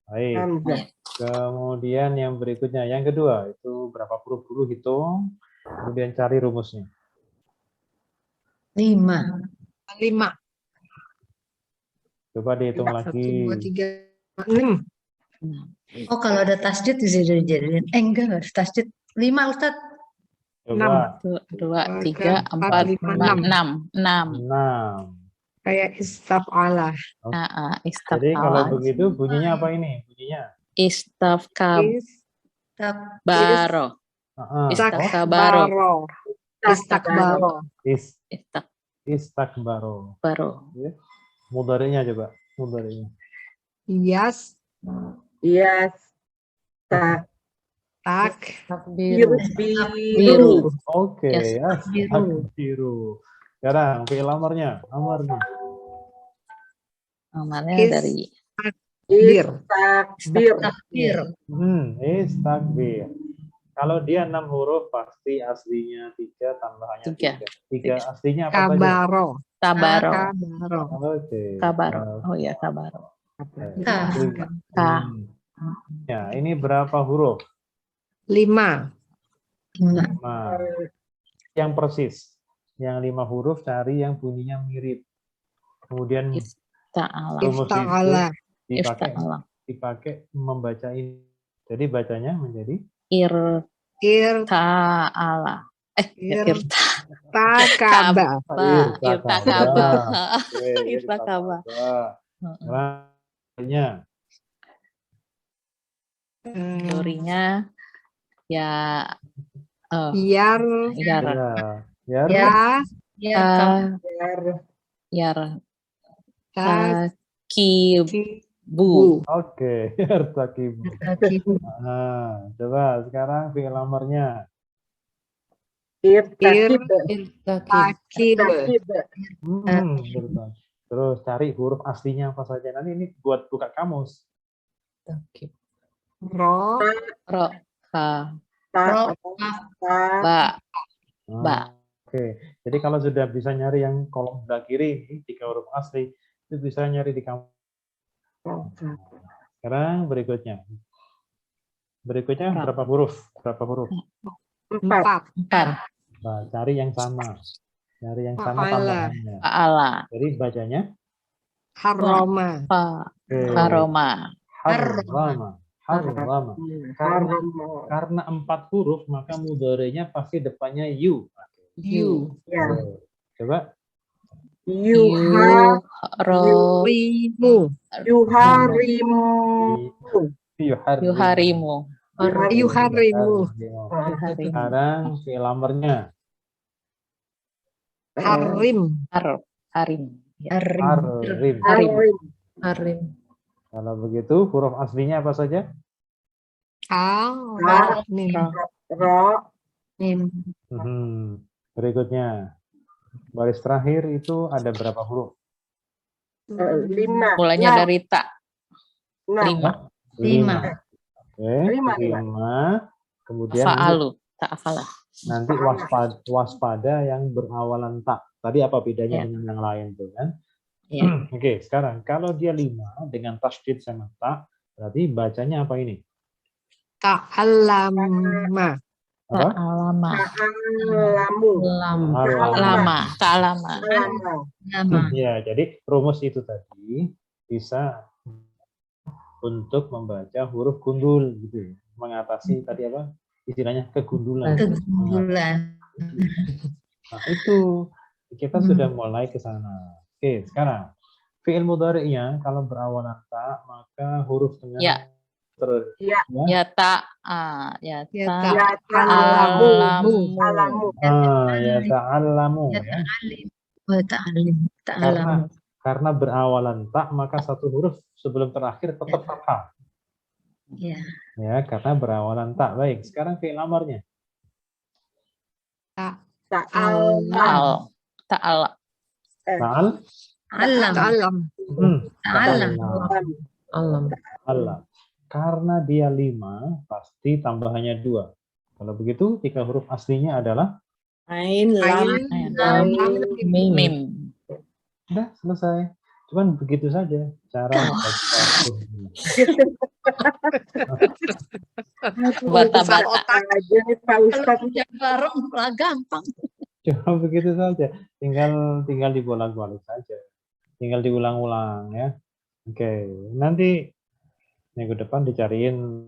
S2: Baik.
S7: Hamzah.
S2: Kemudian yang berikutnya, yang kedua itu berapa huruf dulu hitung, kemudian cari rumusnya.
S6: 5.
S1: 5.
S2: Coba dihitung
S1: 1,
S2: lagi.
S1: 2, 3, 6.
S6: Oh, kalau ada tasdid bisa dijadiin. Enggak ada tasdid. 5, Ustaz.
S2: Coba
S3: 2, 3, 4, 5, 6.
S2: 6.
S1: Kayak istaf'ala.
S2: Jadi kalau begitu bunyinya apa ini? Bunyinya
S3: Istakbaro.
S1: Istakbaro. Istakbaro.
S2: Istakbaro.
S3: Baro.
S2: Mudhari'nya coba. Mudhari'nya.
S1: Yas.
S7: Yes.
S1: Tak.
S3: Biru.
S7: Biru.
S2: Oke,
S3: Yes,
S2: ya.
S6: biru.
S2: Biru. Sekarang fi'il amarnya. Amarnya.
S3: Amalnya
S1: Is-
S3: dari
S1: Bir.
S7: Istakbir.
S6: Takbir.
S2: Istakbir. Kalau dia 6 huruf pasti aslinya 3, tambahannya
S3: 3.
S2: 3. 3 aslinya apa saja?
S1: Kabaro.
S3: Kabaro.
S1: Kabaro.
S2: Oke.
S3: Kabaro. Oh ya, kabaro.
S2: Ya, ini berapa huruf?
S1: 5.
S6: 5.
S2: Nah, yang persis. Yang 5 huruf cari yang bunyinya mirip. Kemudian
S3: Ta'ala.
S2: rumus itu
S1: Ifta'ala.
S3: Ifta'ala.
S2: dipakai membaca ini. Jadi bacanya menjadi
S3: Ta'ala.
S1: Ir-
S3: Irta.
S1: Takaba.
S3: Irtakaba.
S2: Oke,
S3: Irtakaba.
S2: Selanjutnya.
S3: Dorinya ya
S1: Yar.
S3: yar
S2: Ya.
S1: Ya.
S6: Ya,
S3: yar
S1: Ta-
S3: kibu.
S2: Oke, Yartakibu. Nah, coba sekarang fi'il amarnya.
S7: Irtakib.
S1: Takib.
S2: Betul. Terus cari huruf aslinya apa saja. Nanti ini buat buka kamus.
S1: Ro.
S3: Ro. Ka. Ba. Ba.
S2: Oke, jadi kalau sudah bisa nyari yang kolom sebelah kiri, 3 huruf asli, itu bisa nyari di kamus. Sekarang berikutnya. Berikutnya berapa huruf? Berapa huruf?
S1: 4.
S3: 4.
S2: Nah, cari yang sama. Cari yang sama
S1: Fa'ala.
S2: tambahannya.
S3: Ta'ala.
S2: Jadi bacanya
S1: Haroma.
S3: Faroma.
S2: harrama. Harrama. Karena 4 huruf, maka mudhari'nya pasti depannya you.
S1: You.
S7: Ya.
S2: Coba.
S3: Yuharimu.
S1: Rimu.
S7: Yuharimu.
S3: Yuharimu.
S1: Yuharimu.
S2: Sekarang fi'il amarnya.
S1: Harim.
S3: Harim.
S2: Harim.
S6: Harim.
S2: Kalau begitu huruf aslinya apa saja?
S1: Ra. Mim.
S7: Ro.
S6: Mim.
S2: Berikutnya. Baris terakhir itu ada berapa huruf?
S7: 5.
S3: Mulainya dari tak.
S7: 6.
S6: 5.
S2: Oke, 5. Kemudian
S3: Fa'alu. Ta'afala.
S2: nanti waspada yang berawalan tak. Tadi apa bedanya
S3: Ya.
S2: dengan yang lain tuh kan?
S3: Ya.
S2: Oke, sekarang kalau dia 5 dengan tasydid sama tak, berarti bacanya apa ini?
S1: Ta'allama.
S2: Apa?
S3: Ta'alama.
S7: Ta'alamu.
S3: Ta'alama. Ta'alama.
S6: Lama.
S2: Ya, jadi rumus itu tadi bisa untuk membaca huruf gundul gitu. Mengatasi tadi apa? Istilahnya kegundulan.
S6: Kegundulan.
S2: Nah, itu kita sudah mulai ke sana. Oke, sekarang fi'il mudhari'nya kalau berawalan ta, maka huruf tengah
S3: Ya.
S7: Ya.
S3: Ya tak, ya
S1: Ya
S3: tak,
S7: Ya
S3: alamu,
S7: alamu.
S2: ya ta'allamu
S6: Ya
S2: ya.
S6: ta'alim. Oh, ta'alim.
S2: Karena berawalan ta, maka satu huruf sebelum terakhir tetap fathah.
S6: Ya.
S2: Ya, karena berawalan ta. Baik, sekarang fi'il amarnya.
S7: Ta'alam.
S3: ta'al.
S2: Ta'al.
S6: Alam.
S1: Alam.
S6: Alam.
S5: Alam.
S2: Allah. Karena dia 5, pasti tambahannya 2. Kalau begitu, 3 huruf aslinya adalah
S4: Ain, lam,
S3: Mim.
S2: udah selesai. Cuman begitu saja cara membaca huruf.
S3: Bata-bata.
S1: otak.
S7: Aja nih Pak Ustadz.
S6: Kalau yang bareng malah gampang.
S2: Cuma begitu saja. Tinggal dibolak-balik saja. Tinggal diulang-ulang ya. Oke, nanti minggu depan dicariin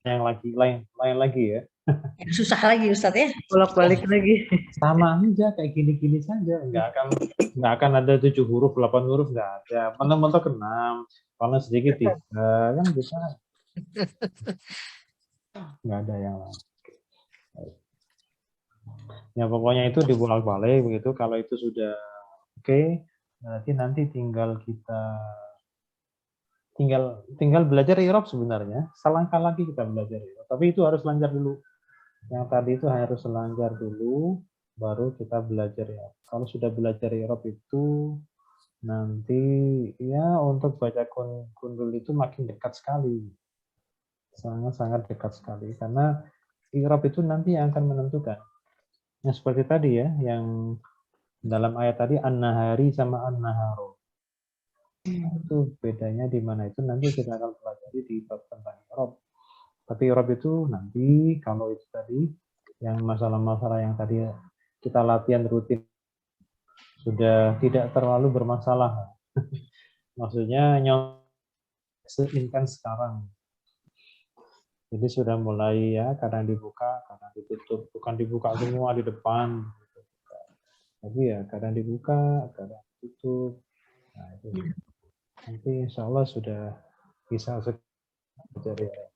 S2: yang lain lagi ya.
S6: Susah lagi Ustadz ya.
S5: Bolak-balik lagi.
S2: Sama aja kayak gini-gini saja. Nggak akan ada 7 huruf, 8 huruf nggak ada. Mentok-mentok 6, paling sedikit 3 kan bisa. Nggak ada yang lain. Ya pokoknya itu dibolak-balik begitu. Kalau itu sudah oke, berarti nanti tinggal belajar i'rab sebenarnya. Selangkah lagi kita belajar i'rab. Tapi itu harus lancar dulu. Yang tadi itu harus lancar dulu, baru kita belajar i'rab. Kalau sudah belajar i'rab itu nanti ya untuk baca gundul itu makin dekat sekali. Sangat-sangat dekat sekali karena i'rab itu nanti yang akan menentukan. Nah, seperti tadi ya, yang dalam ayat tadi an-nahari sama an-naharu. Itu bedanya di mana itu nanti kita akan pelajari di bab tentang i'rab. Tapi i'rab itu nanti kalau itu tadi yang masalah-masalah yang tadi kita latihan rutin sudah tidak terlalu bermasalah. Maksudnya seintens sekarang. Jadi sudah mulai ya kadang dibuka, kadang ditutup, bukan dibuka semua di depan. Tapi ya kadang dibuka, kadang ditutup. Nah, itu. Nanti insya Allah sudah bisa belajar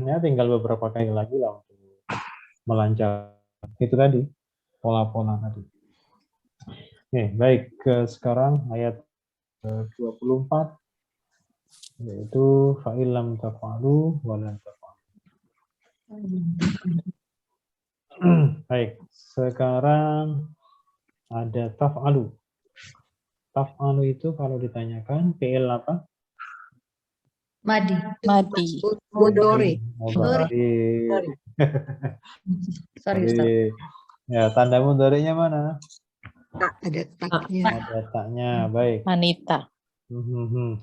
S2: ya tinggal beberapa kali lagi lah untuk melancar itu tadi pola-pola tadi. Oke, baik sekarang ayat 24 yaitu fa'ilam taf'alu wa lan taf'alu. Baik, sekarang ada taf'alu. Taf'alu itu kalau ditanyakan fi'il apa?
S6: Madi.
S1: Mudori.
S2: Mudhari.
S6: Sorry Ustadz.
S2: Ya, tanda mudhari'nya mana?
S1: Ada taknya.
S2: Ada taknya, baik.
S3: Anita.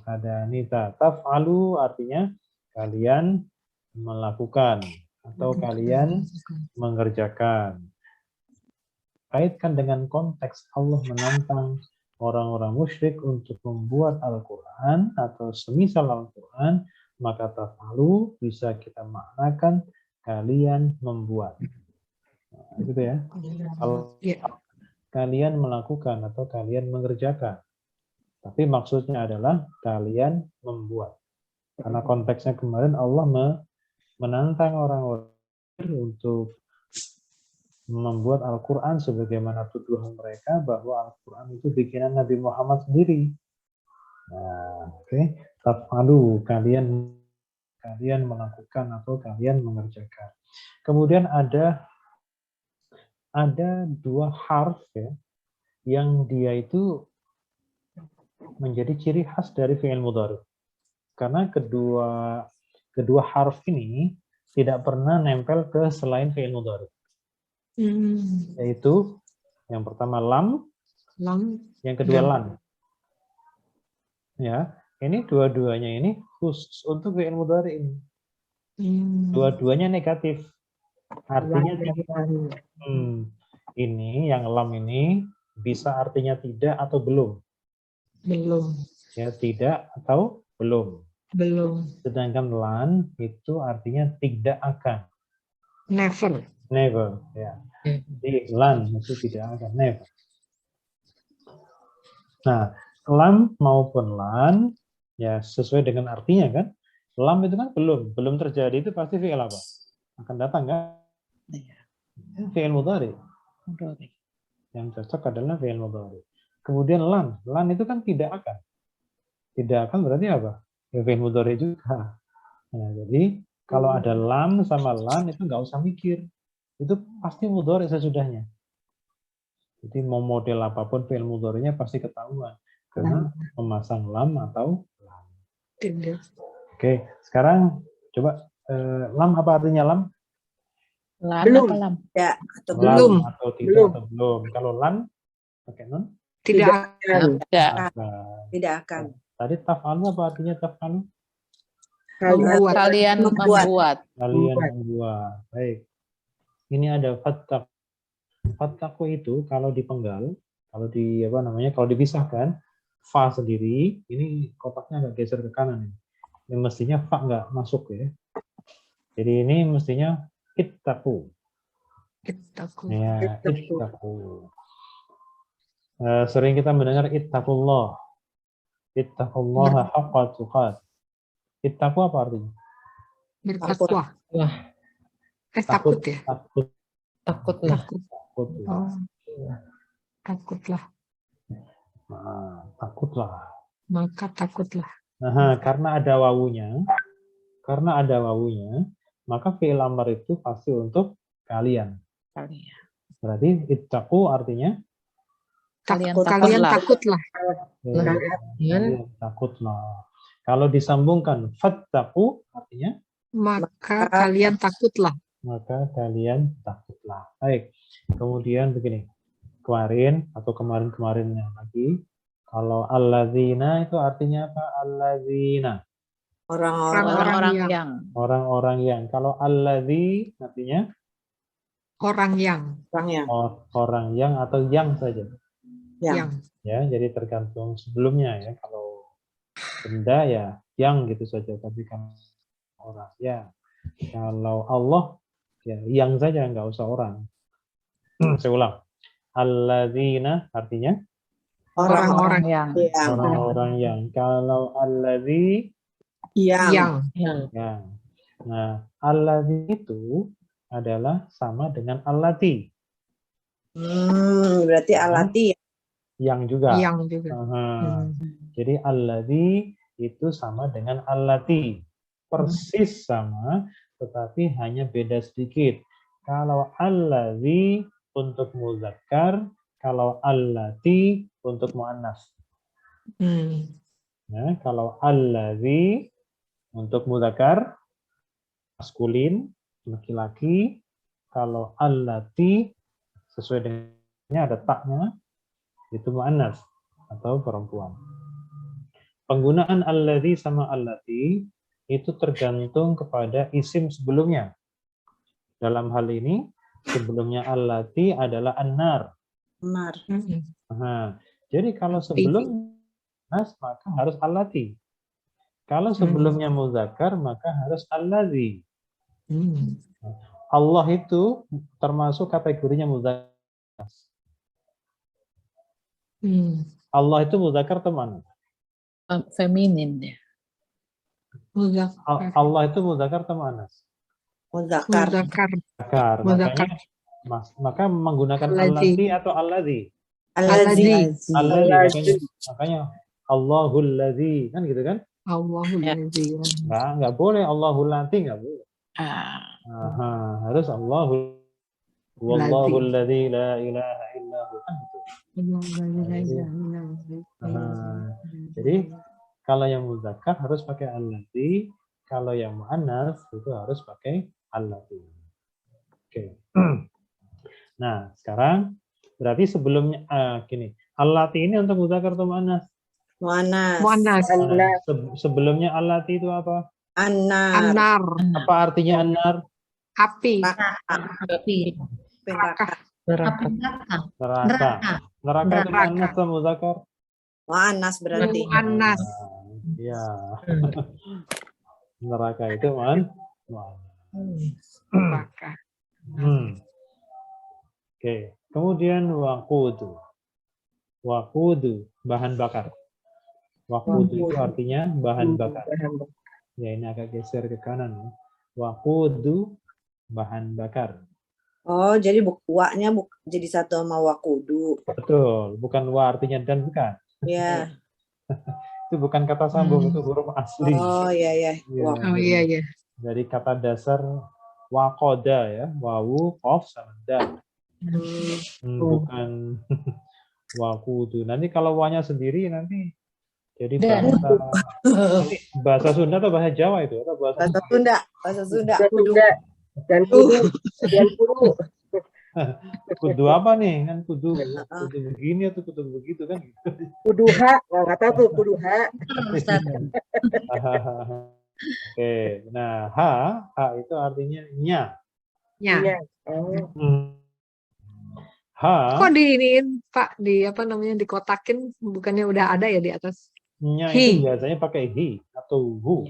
S2: Ada nita. Taf'alu artinya kalian melakukan atau kalian mengerjakan. Kaitkan dengan konteks Allah menantang orang-orang musyrik untuk membuat Al-Quran atau semisal Al-Quran, maka taf'alu bisa kita maknakan kalian membuat. Nah, gitu ya. Kalau kalian melakukan atau kalian mengerjakan. Tapi maksudnya adalah kalian membuat. Karena konteksnya kemarin Allah menantang orang-orang untuk membuat Al-Quran sebagaimana tuduhan mereka bahwa Al-Quran itu bikinan Nabi Muhammad sendiri. Nah, oke. Taf'alu, kalian melakukan atau kalian mengerjakan. Kemudian ada 2 harf ya, yang dia itu menjadi ciri khas dari fi'il mudhari. Karena kedua harf ini tidak pernah nempel ke selain fi'il mudhari. Yaitu yang pertama lam, yang kedua lan. Ya, ini dua-duanya ini khusus untuk fi'il mudhari ini. Dua-duanya negatif. Artinya tidak. Ini yang lam ini bisa artinya tidak atau belum.
S1: Belum.
S2: Ya, tidak atau belum.
S1: Belum.
S2: Sedangkan lan itu artinya tidak akan.
S1: Never.
S2: Never. Ya. Jadi lan itu tidak akan. Never. Nah, lam maupun lan ya sesuai dengan artinya kan. Lam itu kan belum terjadi, itu pasti fi'il apa? Akan datang kan?
S3: Iya.
S2: Fi'il mudhari.
S3: Mudhari.
S2: Yang cocok adalah fi'il mudhari. Kemudian lan itu kan tidak akan. Tidak akan berarti apa? Ya fi'il mudhari juga. Nah, jadi kalau ada lam sama lan itu nggak usah mikir. Itu pasti mudhari sesudahnya. Jadi mau model apapun fi'il mudhari'nya pasti ketahuan karena memasang lam atau lan.
S1: Tidak.
S2: Oke, sekarang coba lam apa artinya lam?
S3: Lam
S7: Belum.
S3: apa lam?
S4: Tidak atau
S2: Lam
S1: Belum.
S2: atau tidak
S7: Belum.
S2: atau belum. Kalau lan pakai nun?
S1: Tidak.
S7: akan.
S3: Tidak.
S2: Akan.
S4: tidak akan.
S2: Tadi taf'alu apa artinya taf'alu?
S1: Membuat.
S3: Kalian
S4: Membuat.
S3: membuat.
S2: Kalian
S7: Membuat.
S2: membuat. Baik. Ini ada fattaq. Fattaqu itu kalau dipenggal, kalau dipisahkan, fa sendiri, ini kotaknya agak geser ke kanan. Ini mestinya fa nggak masuk ya. Jadi ini mestinya ittaqu.
S1: Ittaqu.
S2: Ya, ittaqu. Sering kita mendengar ittaqullah. Ittaqullaha haqqa tuqat. Ittaqu apa artinya?
S1: Bertakwa.
S3: Wah.
S1: Takut ya.
S2: Takut.
S3: Takutlah.
S2: Takut.
S1: Oh. Takutlah.
S2: Nah, takutlah.
S1: Maka takutlah.
S2: Nah, karena ada wawunya, maka fi'il amr itu pasti untuk kalian.
S3: Kalian.
S2: Berarti ittaqu artinya
S3: Kalian
S1: Kalian
S3: takutlah.
S1: takutlah.
S2: kalian takutlah. Kalau disambungkan fattaqu artinya
S1: Maka kalian takutlah.
S2: maka kalian takutlah. Baik. Kemudian begini. Kemarin-kemarinnya lagi. Kalau alladzina itu artinya apa? Alladzina.
S4: Orang-orang
S3: Orang-orang
S1: yang.
S3: yang.
S2: Orang-orang yang. Kalau alladzi artinya
S1: Orang yang.
S4: yang
S2: orang yang atau yang saja.
S1: Yang.
S2: Ya, jadi tergantung sebelumnya ya. Kalau benda ya yang gitu saja. Tapi kan orang ya. Kalau Allah ya yang saja, nggak usah orang. Saya ulang. Alladzina artinya
S1: Orang-orang
S3: yang.
S2: orang-orang yang. Kalau alladzi
S1: yang.
S2: yang. Nah, alladzi itu adalah sama dengan allati.
S4: Berarti alati ya.
S2: Yang juga.
S1: Yang juga.
S2: Aha.
S1: Hmm.
S2: Jadi alladzi itu sama dengan allati. Persis sama, tetapi hanya beda sedikit. Kalau alladzi untuk muzakkar, kalau allati untuk muannas.
S1: Hmm.
S2: Nah, kalau alladzi untuk muzakkar maskulin, laki-laki. Kalau allati sesuai dengannya ada taknya, itu muannas atau perempuan. Penggunaan alladzi sama allati itu tergantung kepada isim sebelumnya. Dalam hal ini, sebelumnya allati adalah an-nar.
S4: Benar.
S1: Hmm.
S2: Nah, jadi kalau sebelum nas maka harus allati. Kalau sebelumnya muzakkar maka harus alladzi.
S1: Hmm.
S2: Allah itu termasuk kategorinya muzakkar.
S1: Hmm.
S2: Allah itu muzakkar atau muannas?
S3: Feminin ya.
S1: Muzakkar.
S2: Allah itu muzakkar atau muannas?
S4: Muzakkar.
S1: Muzakkar.
S2: Muzakkar. Maka menggunakan
S1: Alladzi.
S2: alladzi atau alladzi.
S1: Alladzi.
S2: Alladzi makanya Allahul ladzi kan gitu kan?
S1: Allahul ladzi.
S2: Enggak boleh Allahul ladzi enggak boleh.
S3: Ah.
S2: Harus Allahul wallahul ladzi la ilaha illa hu kan gitu. Jadi kalau yang muzakkar harus pakai alladzi, kalau yang muannas itu harus pakai alladzi. Oke. Nah, sekarang berarti sebelumnya gini. Allati ini untuk muzakkar atau muannas?
S4: Muannas.
S1: Muannas.
S2: Sebelumnya allati itu apa?
S4: Anar.
S1: Anar.
S2: Apa artinya anar?
S1: Api.
S6: Api.
S4: Neraka.
S3: Neraka.
S2: Neraka. Neraka itu muannas atau muzakkar?
S4: Muannas berarti.
S1: Muannas.
S2: Ya. Neraka itu mana?
S1: Apakah?
S2: Oke. Kemudian waqudu. Waqudu, bahan bakar. Waqudu itu artinya bahan bakar. Ya, ini agak geser ke kanan. Waqudu, bahan bakar.
S4: Oh, jadi waknya jadi satu sama wakudu.
S2: Betul, bukan wa artinya dan, bukan.
S4: Ya.
S2: Itu bukan kata sambung, itu huruf asli.
S4: Oh, iya.
S2: Ya,
S1: Oh iya iya.
S2: dari kata dasar waqoda ya, wawu, qaf, sama dal. Bukan waqudu. Nanti kalau wanya sendiri nanti jadi bahasa Sunda atau bahasa Jawa itu? Atau bahasa
S4: Bahasa Sunda. Kudu.
S7: Dan kudu. Dan kudu.
S2: kudu apa nih? Kan kudu begini atau kudu begitu kan?
S7: Kudu ha. Nggak tahu tuh kudu ha.
S2: Oke, nah ha itu artinya nya.
S1: Ya.
S7: Oh.
S2: Ha.
S1: Kok diiniin Pak, di apa namanya, dikotakin, bukannya udah ada ya di atas?
S2: Nya
S1: Hi.
S2: itu biasanya pakai hi atau hu.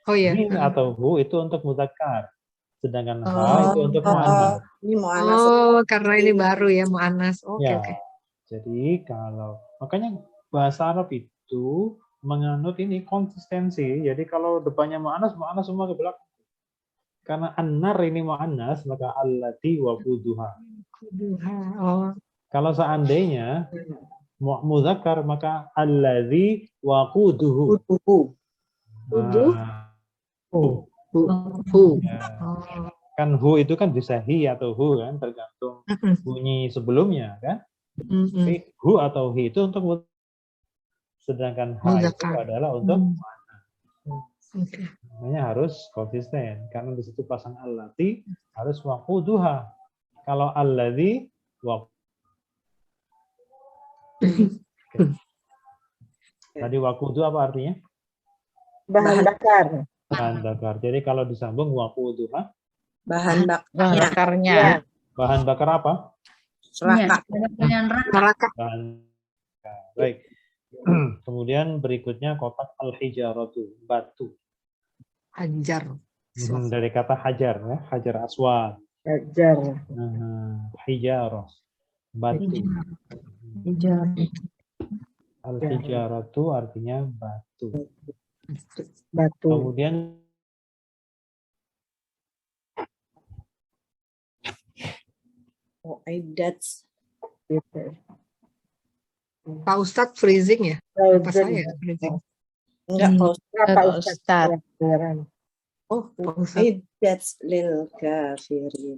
S1: Oh iya.
S2: Hi atau hu itu untuk muzakkar. Sedangkan ha
S1: Oh.
S2: itu untuk muannas.
S4: Ini mu'annas.
S1: Oh, karena ini baru ya, mu'annas. Oke,
S2: Ya.
S1: oke.
S2: Jadi makanya bahasa Arab itu menganut ini konsistensi. Jadi kalau depannya mu'annas semua ke belakang. Karena an-nar ini mu'annas, maka allati wa quduha.
S1: Oh.
S2: Kalau seandainya muzakkar maka allazi wa quduhu. Nah,
S1: Hu.
S2: ya. Kan hu itu kan bisa hi atau hu kan, tergantung bunyi sebelumnya kan. Tapi hu atau hi itu untuk sedangkan ha itu
S1: Muzakkar.
S2: adalah untuk
S1: Oke.
S2: namanya harus konsisten karena di situ pasang allati harus waquduha. Kalau allazi tadi waqudu apa artinya?
S7: Bahan bakar.
S2: Bahan bakar. Jadi kalau disambung waquduha,
S4: Bahan
S3: bakarnya.
S2: bahan bakar apa?
S4: Neraka.
S1: Neraka.
S2: Bahan bakar. Baik. Kemudian berikutnya kotak al-hijaratu, batu.
S1: Hajar.
S2: Dari kata hajar ya, hajar aswad.
S7: Ajar.
S2: Hijarah, batu. Al-hijaratu artinya batu.
S7: Batu.
S2: Kemudian
S4: That's
S7: Gitu.
S1: Pak Ustadz freezing ya? Apa saya freezing?
S4: enggak
S7: Pak
S3: Pak
S7: Ustadz.
S3: Ustadz.
S7: Beneran.
S4: Oh,
S1: Pak Ustadz.
S4: that's lil kafirin.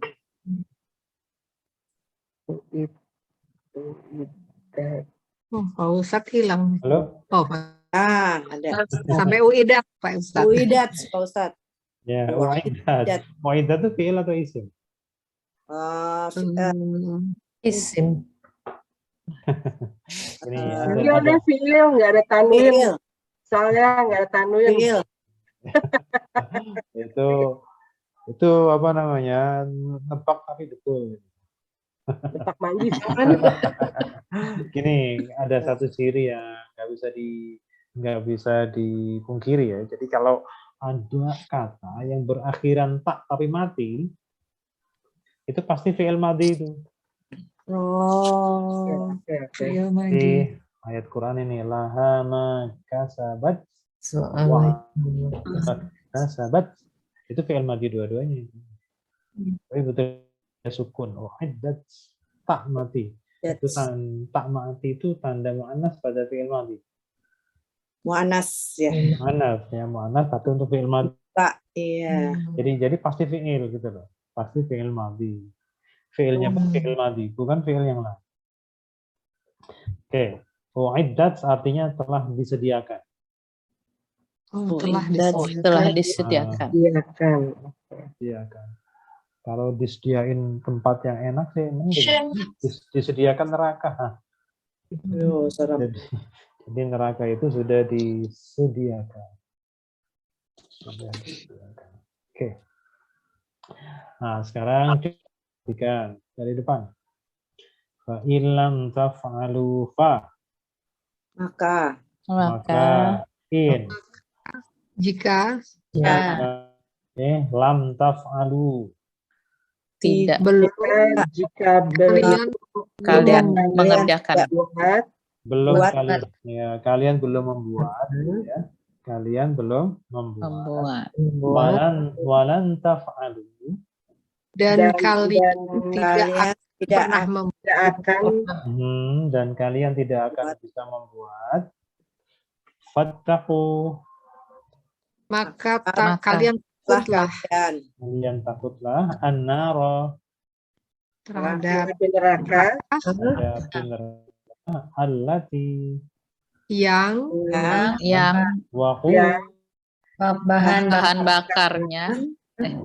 S1: Oh, Pak Ustadz hilang.
S2: halo.
S1: Oh, Pak.
S4: Ada.
S1: Sampai UIDAT Pak Ustadz.
S4: That's Pak Ustadz.
S2: Ya,
S4: Waidat.
S2: waidat itu fi'il atau isim?
S3: Isim.
S2: Ini
S7: Ini ada fiil, nggak ada tanwin.
S4: Fiil.
S7: Soalnya nggak ada tanwin.
S4: Fiil.
S2: itu apa namanya? Tepak tapi betul.
S7: Letak manggis.
S2: Gini, ada satu ciri yang nggak bisa dipungkiri ya. Jadi kalau ada kata yang berakhiran tak tapi mati, itu pasti fi'il madhi itu.
S4: Oh.
S1: Iya,
S2: Di
S1: Magi.
S2: ayat Quran ini laha ma kasabat wa kasabat itu fi'il madhi dua-duanya. Tapi betul sukun. Wa'iddat tak mati. Itu tak mati itu tanda mu'annas pada fi'il madhi.
S4: Mu'annas ya.
S2: Mu'annas tapi untuk fi'il madhi.
S4: Pak, iya.
S2: Jadi pasti fi'il gitu loh. Pasti fi'il madhi. Fi'ilnya pun fi'il madhi, bukan fi'il yang lain. Oke. Wa'iddat artinya telah disediakan.
S1: Oh, telah
S3: Telah disediakan.
S7: Iya kan.
S2: Disediakan. Kalau disediain tempat yang enak sih mending. Disediakan neraka.
S4: Yo, serem.
S2: Jadi neraka itu sudah disediakan. Oke. Nah, sekarang perhatikan dari depan. Fa illam taf'alu fa.
S4: Maka
S3: Maka
S2: In.
S1: Jika
S6: Ya.
S2: Lam taf'alu.
S3: Tidak.
S1: belum
S7: Jika
S1: kalian
S3: Kalian
S4: Kalian
S3: mengerjakan.
S4: tidak
S7: buat
S2: Belum
S4: Buat.
S2: kalian, ya, kalian belum membuat, ya. Kalian belum membuat.
S3: Membuat.
S2: Walan taf'alu.
S1: dan kalian tidak
S4: kalian tidak
S1: pernah
S4: akan
S1: membuat
S7: tidak akan
S2: Dan kalian tidak akan bisa membuat. Fattaqu.
S1: maka
S3: Maka.
S1: kalian takutlah
S4: kalian
S2: Kalian takutlah an-nara.
S1: terhadap
S7: api neraka
S2: Ada api neraka. Allati.
S1: yang
S3: Yang
S2: Waqudha
S6: Bahan
S3: bahan bakarnya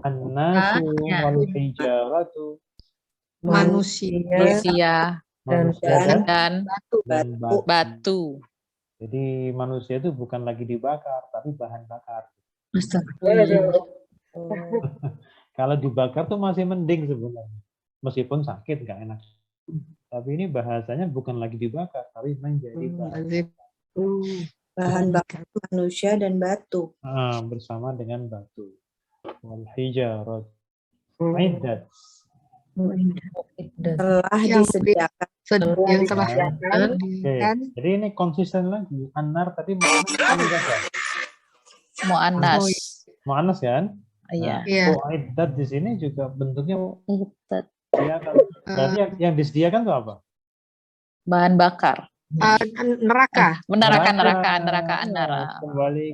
S2: an-nasu wal hijaratu.
S1: manusia
S3: manusia
S2: Manusia
S3: dan
S2: dan
S3: batu.
S2: Jadi manusia itu bukan lagi dibakar, tapi bahan bakar. Kalau dibakar tuh masih mending sebenarnya. Meskipun sakit, nggak enak. Tapi ini bahasanya bukan lagi dibakar, tapi menjadi bahan
S4: bahan bakar manusia dan batu.
S2: bersama dengan batu. Wal hijarat. Iddat.
S4: Telah
S1: Yang
S4: disediakan
S1: yang telah
S2: Oke.
S1: disediakan
S2: Jadi ini konsisten lagi. Anar tadi
S3: Mu'annas.
S2: Mu'annas kan?
S3: Iya.
S1: ya
S2: Iddat di sini juga bentuknya
S3: Iddat.
S2: disediakan. Berarti yang disediakan itu apa?
S3: Bahan bakar.
S1: neraka
S3: Neraka.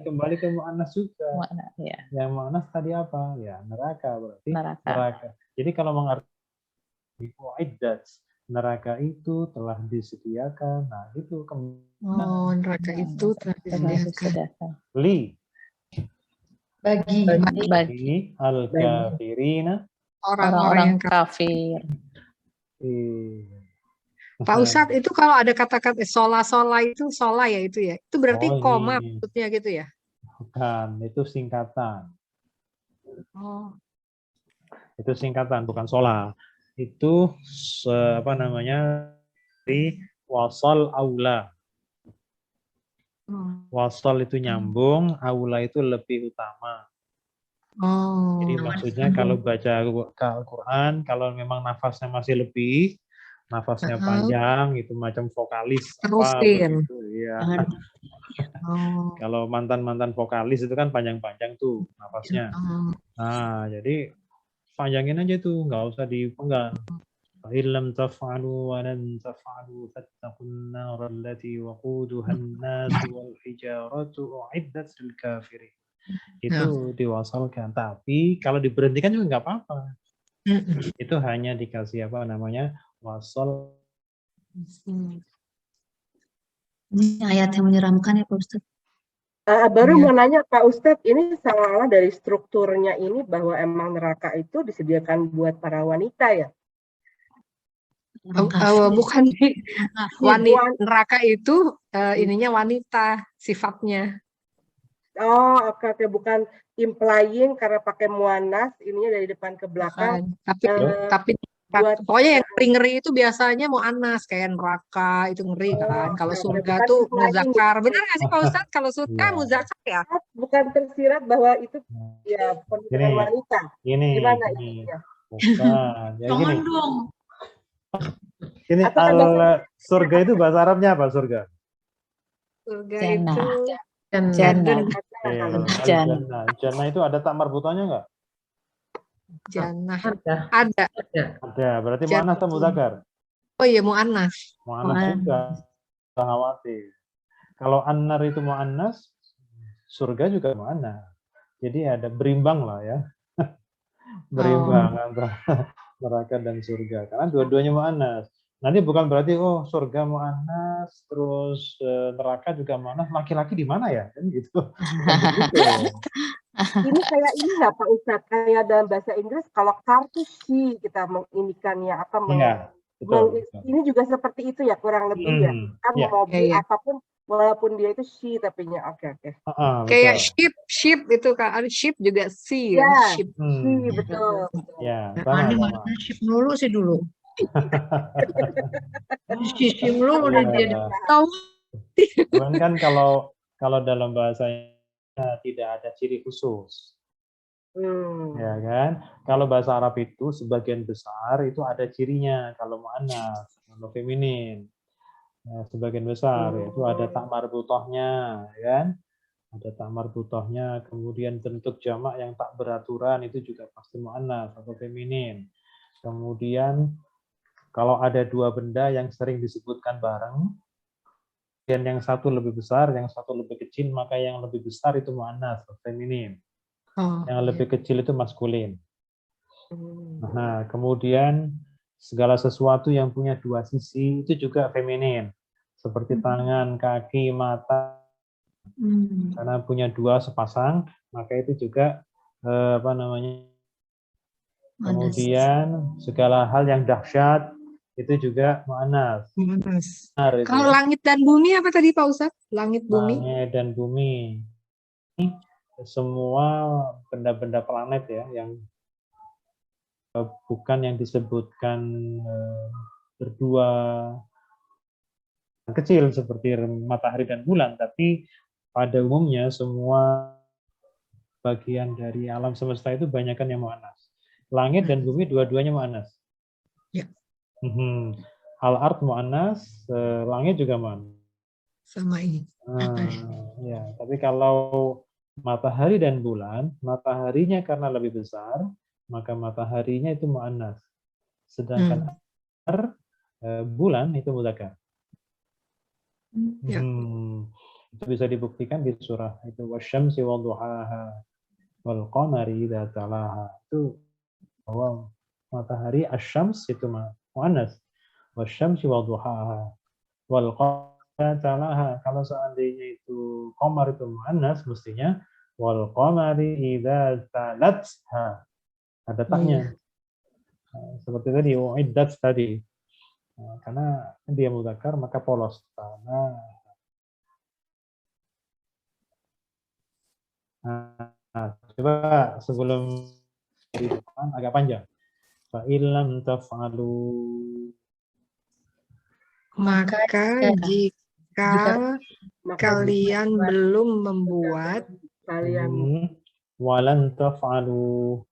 S2: Kembali ke mu'annas juga.
S3: Ya,
S2: Yang mu'annas tadi apa? Ya, neraka berarti.
S3: neraka.
S2: Jadi kalau mengartikan iddat, neraka itu telah disediakan. Nah, itu
S1: neraka itu telah disediakan
S2: li
S3: Bagi
S2: al-kafirina.
S1: orang-orang yang
S3: kafir.
S1: Pak Ustadz itu kalau ada kata-kata sola itu sola ya itu ya. Itu berarti
S2: Oh,
S1: koma
S2: ini.
S1: maksudnya gitu ya.
S2: Bukan, itu singkatan.
S1: Oh.
S2: Itu singkatan, bukan sola. Itu apa namanya? Di wasal aula. Wasal itu nyambung, aula itu lebih utama.
S1: Oh.
S2: Jadi maksudnya kalau baca Al-Quran, kalau memang nafasnya masih lebih, nafasnya panjang, itu macam vokalis.
S1: Terusin.
S2: Begitu, ya.
S1: Oh.
S2: Kalau mantan-mantan vokalis itu kan panjang-panjang tuh nafasnya. Nah, jadi panjangin aja tuh, nggak usah dipenggal. Illam taf'alu wa lan taf'alu fattaqun nar allati waquduha an-nas wal hijaratu u'iddat lil kafirin. Itu diwasalkan, tapi kalau diberhentikan juga nggak apa-apa. Itu hanya dikasih apa namanya wasal.
S6: Ini ayat yang menyeramkan ya Pak Ustadz.
S7: baru mau nanya Pak Ustadz, ini seolah-olah dari strukturnya ini bahwa emang neraka itu disediakan buat para wanita ya?
S1: Bukan wanita neraka itu ininya wanita sifatnya.
S7: Oh, oke, bukan implying karena pakai muannas, ininya dari depan ke belakang.
S1: Tapi pokoknya yang ngeri-ngeri itu biasanya mau anas kayak neraka itu ngeri kan. Kalau surga tuh muzakkar. Benar nggak sih Pak Ustadz? Kalau surga muzakkar ya?
S7: Bukan tersirat bahwa itu ya penuh wanita. Gimana
S2: ini?
S7: ya?
S2: Bukan. Ya,
S6: Jangan dong.
S2: Ini surga itu bahasa Arabnya apa surga?
S1: Surga
S3: Jannah.
S1: itu
S2: Jannah itu ada tak marbutannya nggak?
S1: Jannah.
S6: Ada.
S2: Ada. Berarti mu'annas atau muzakkar?
S1: Oh iya mu'annas.
S2: Mu'annas juga. Jangan khawatir. Kalau annar itu mu'annas, surga juga mu'annas. Jadi ada berimbang lah ya. Berimbang antara neraka dan surga. Karena dua-duanya mu'annas. Nanti bukan berarti surga mu'annas, terus neraka juga mu'annas, laki-laki di mana ya? Kan gitu.
S7: Ini kayak ini nggak Pak Ustadz, kayak dalam bahasa Inggris kalau kartu she kita menginikannya apa
S2: betul.
S7: Ini juga seperti itu ya kurang lebih ya. Kan mobil apapun walaupun dia itu she tapinya oke.
S1: Kayak ship itu kan ada ship juga sea
S7: ya.
S1: ship.
S7: She betul.
S2: Ya,
S6: Ini ship dulu sih dulu. Ship dulu udah dia tahu.
S2: Cuman kan kalau kalau dalam bahasanya tidak ada ciri khusus. Ya kan? Kalau bahasa Arab itu sebagian besar itu ada cirinya kalau muannas, kalau feminin. Nah, sebagian besar yaitu ada tak marbutohnya, ya kan? Ada tak marbutohnya, kemudian bentuk jamak yang tak beraturan itu juga pasti muannas atau feminin. Kemudian kalau ada dua benda yang sering disebutkan bareng, dan yang satu lebih besar, yang satu lebih kecil, maka yang lebih besar itu muannas atau feminin. Yang lebih kecil itu maskulin. Nah, kemudian segala sesuatu yang punya dua sisi itu juga feminin. Seperti tangan, kaki, mata. Karena punya dua sepasang, maka itu juga apa namanya? Kemudian segala hal yang dahsyat itu juga muannas.
S1: Muannas.
S2: Itu
S1: Kalau
S2: ya.
S1: langit dan bumi apa tadi Pak Ustadz? Langit bumi?
S2: Langit dan bumi. Semua benda-benda planet ya yang bukan yang disebutkan berdua kecil seperti matahari dan bulan, tapi pada umumnya semua bagian dari alam semesta itu banyakkan yang muannas. Langit dan bumi dua-duanya muannas.
S1: Ya.
S2: Al-ard muannas, langit juga muannas.
S1: Sama ini.
S2: Ya, tapi kalau matahari dan bulan, mataharinya karena lebih besar, maka mataharinya itu muannas. Sedangkan bulan itu mudzakkar.
S1: Ya.
S2: Itu bisa dibuktikan di surah itu wasyamsi wadduhaha wal qamari idza talaha. Itu bahwa matahari asyams itu muannas. Wasyamsi wadduhaha wal qamari talaha. Kalau seandainya itu qamar itu muannas, mestinya wal qamari idza talatha. Ada taknya. Seperti tadi uiddat tadi. Karena dia mudzakkar maka polos. Coba sebelum di depan agak panjang. Fa illam taf'alu.
S1: Maka jika kalian belum membuat
S2: walan taf'alu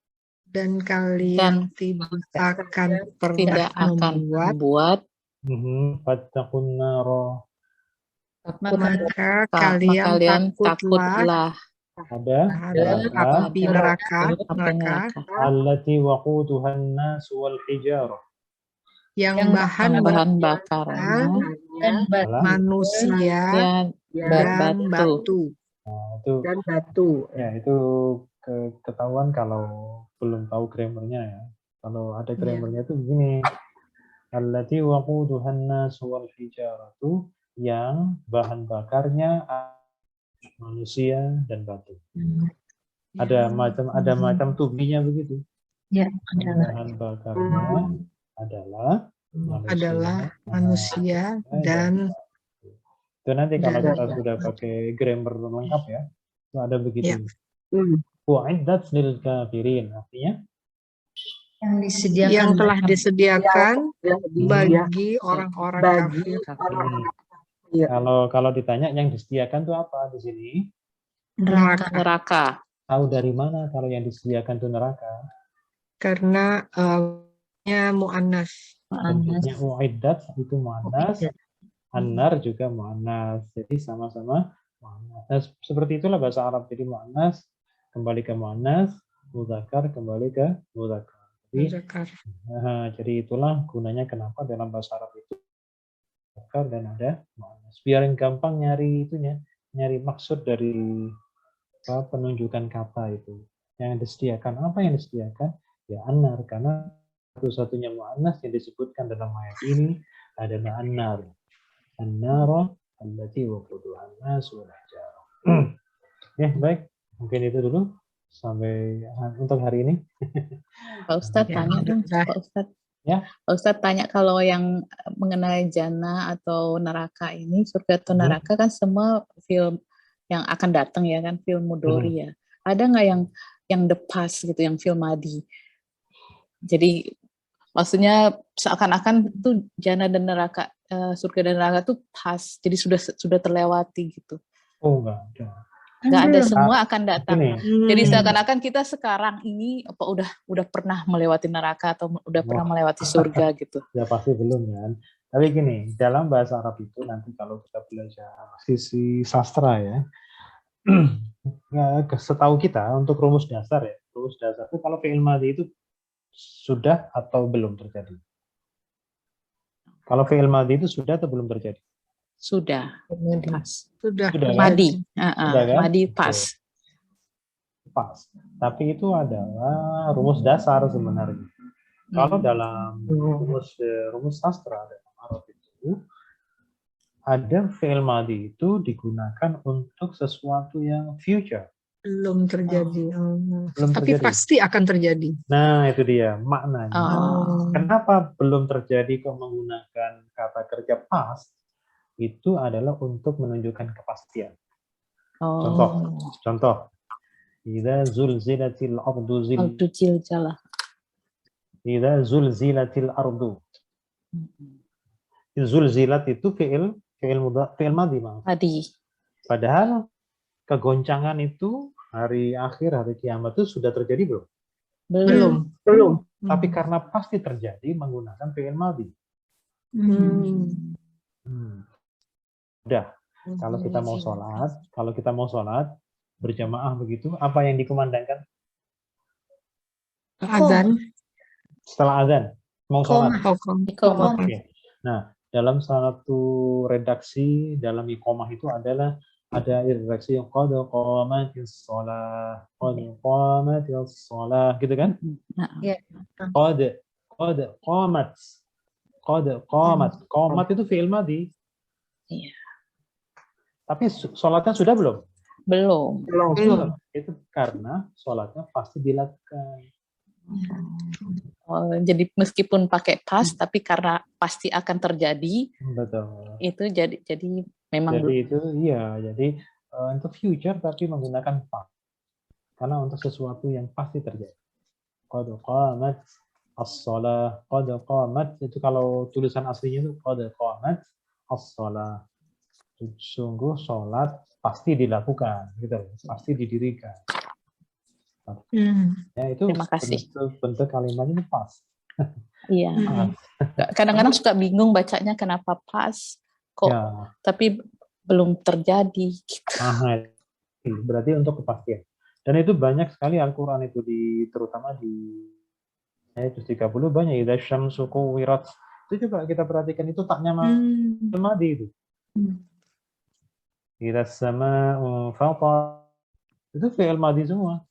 S1: dan kalian tidak akan pernah membuat
S2: fattaqun nara,
S1: maka kalian takutlah terhadap api neraka
S2: allati waquduhan nas wal hijarah,
S1: yang bahan bakarnya manusia dan batu.
S7: Dan batu.
S2: Ya, itu ketahuan kalau belum tahu grammarnya ya. Kalau ada grammarnya itu begini. Allati waquduhan nas wal hijaratu, yang bahan bakarnya manusia dan batu. Ada macam tubinya begitu.
S6: Ya,
S2: bahan bakarnya adalah
S1: manusia dan
S2: itu nanti kalau kita sudah pakai grammar lengkap ya, itu ada begitu. U'iddat lil kafirin, artinya
S1: yang telah disediakan bagi orang-orang kafir.
S2: Kalau ditanya yang disediakan itu apa di sini?
S3: Neraka.
S2: Tahu dari mana kalau yang disediakan itu neraka?
S1: Karena mu'annas.
S2: Bentuknya u'iddat itu mu'annas, an-nar juga mu'annas. Jadi sama-sama mu'annas. Nah, seperti itulah bahasa Arab. Jadi mu'annas kembali ke mu'annas, mudzakkar kembali ke mudzakkar. Jadi itulah gunanya kenapa dalam bahasa Arab itu mudzakkar dan ada mu'annas. Biar yang gampang nyari itunya, nyari maksud dari penunjukan kata itu. Yang disediakan, apa yang disediakan? Ya an-nar, karena satu-satunya mu'annas yang disebutkan dalam ayat ini adalah an-nar. An-nara allati waquduhan nas wal hijarah. Ya, baik. Mungkin itu dulu sampai untuk hari ini.
S3: Pak Ustadz tanya dong, Pak Ustadz.
S2: Ya.
S3: Pak Ustadz tanya kalau yang mengenai jannah atau neraka ini, surga atau neraka kan semua film yang akan datang ya kan, film mudhari ya. Ada nggak yang the past gitu, yang film madi? Jadi maksudnya seakan-akan tuh jannah dan neraka, surga dan neraka tuh pas, jadi sudah terlewati gitu.
S2: Oh, enggak ada.
S3: Nggak ada,
S4: Belum.
S3: semua akan datang.
S2: Ini
S3: Jadi seakan-akan kita sekarang ini udah pernah melewati neraka atau udah pernah melewati surga gitu.
S2: ya pasti belum kan. Tapi gini, dalam bahasa Arab itu nanti kalau kita belajar sisi sastra ya, setahu kita untuk rumus dasar itu kalau fi'il madhi itu sudah atau belum terjadi. Kalau fi'il madhi itu sudah atau belum terjadi?
S3: Sudah. Pas.
S1: Sudah.
S2: Sudah, kan?
S3: Madi.
S2: Sudah, kan?
S3: Madi pas.
S2: Pas. Tapi itu adalah rumus dasar sebenarnya. Kalau dalam rumus sastra dalam Arab itu ada fi'il madhi itu digunakan untuk sesuatu yang future.
S1: Belum terjadi.
S2: Belum
S1: Tapi
S2: terjadi.
S1: pasti akan terjadi.
S2: Nah, itu dia maknanya.
S3: Oh.
S2: Kenapa belum terjadi kok menggunakan kata kerja past? Itu adalah untuk menunjukkan kepastian.
S3: Oh.
S2: Contoh. Idza zulzilatil ardu
S3: Aldu jiljalah.
S2: Idza zulzilatil ardu. Zulzilat itu fi'il madhi, Bang.
S3: Madi.
S2: Padahal kegoncangan itu hari akhir, hari kiamat itu sudah terjadi belum?
S3: Belum.
S7: Belum.
S2: Tapi karena pasti terjadi menggunakan fi'il madhi. Udah, kalau kita mau sholat berjamaah begitu, apa yang dikumandangkan?
S1: Azan.
S2: Setelah azan, mau sholat.
S3: Iqamah.
S2: Oke. Nah, dalam satu redaksi dalam iqamah itu ada redaksi yang qad qamatis shalah, gitu kan?
S6: Iya.
S2: Qad qamat itu fi'il madhi.
S3: Iya.
S2: Tapi sholatnya sudah belum?
S3: Belum.
S2: Itu karena sholatnya pasti dilakukan.
S3: Oh, jadi meskipun pakai pas, tapi karena pasti akan terjadi,
S2: Betul.
S3: itu jadi memang
S2: Jadi itu iya, jadi untuk future tapi menggunakan pas. Karena untuk sesuatu yang pasti terjadi. Qad qamat as-shalah, qad qamat itu kalau tulisan aslinya itu qad qamat as-shalah. Sungguh sholat pasti dilakukan, gitu, pasti didirikan. Ya, itu
S3: Terima kasih.
S2: bentuk kalimatnya pas.
S3: Iya. Kadang-kadang suka bingung bacanya kenapa pas kok,
S2: Ya.
S3: tapi belum terjadi. Gitu.
S2: Berarti untuk kepastian. Dan itu banyak sekali Al-Quran itu terutama di ayat 30 banyak. Idza syamsu kuwirat. Itu coba kita perhatikan itu taknya madhi itu. Idza sama'u fatar. Itu fi'il madhi semua.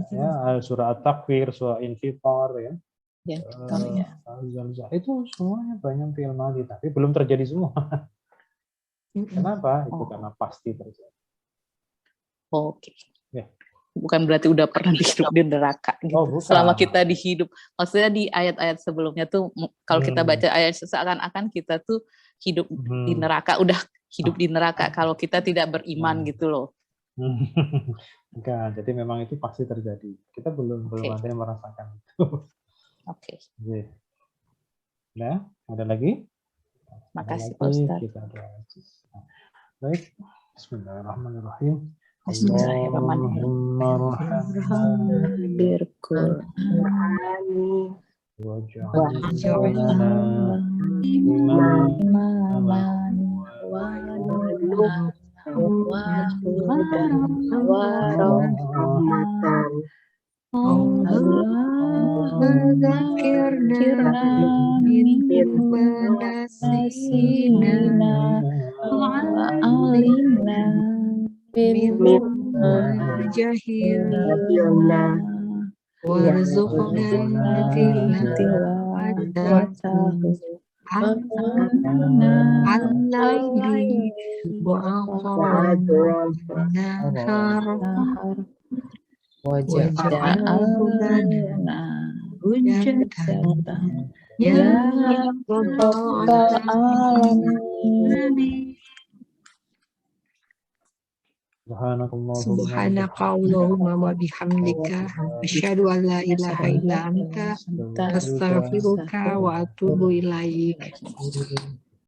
S2: Ya, surah At-Takwir, surah Infitar ya.
S3: Ya, betul ya.
S2: Itu semuanya banyak fi'il madhi tapi belum terjadi semua. Kenapa? Itu karena pasti terjadi.
S3: Oke.
S2: Ya.
S3: Bukan berarti udah pernah hidup di neraka gitu.
S2: Oh, bukan.
S3: Selama kita dihidup. Maksudnya di ayat-ayat sebelumnya tuh kalau kita baca ayat seakan-akan kita tuh hidup di neraka, udah hidup di neraka kalau kita tidak beriman gitu loh.
S2: Enggak, jadi memang itu pasti terjadi. Kita belum ada yang merasakan itu.
S3: Oke.
S2: Nah, ada lagi?
S3: Makasih Pak Ustadz.
S2: Kita ada. Baik, Bismillahirrahmanirrahim.
S3: Bismillahirrahmanirrahim. Birqur'ani waj'alna imaman wa nuran wa hudan wa rahmatan. Dzakirna min nasina wa alimna jahilna warzuqna tilawatahu al-laili wa nahar waja'alna hujjatan ya rabbal alamin.
S1: Subhanaka Allahumma wa bihamdika asyhadu an la ilaha illa anta astaghfiruka wa atubu ilaik.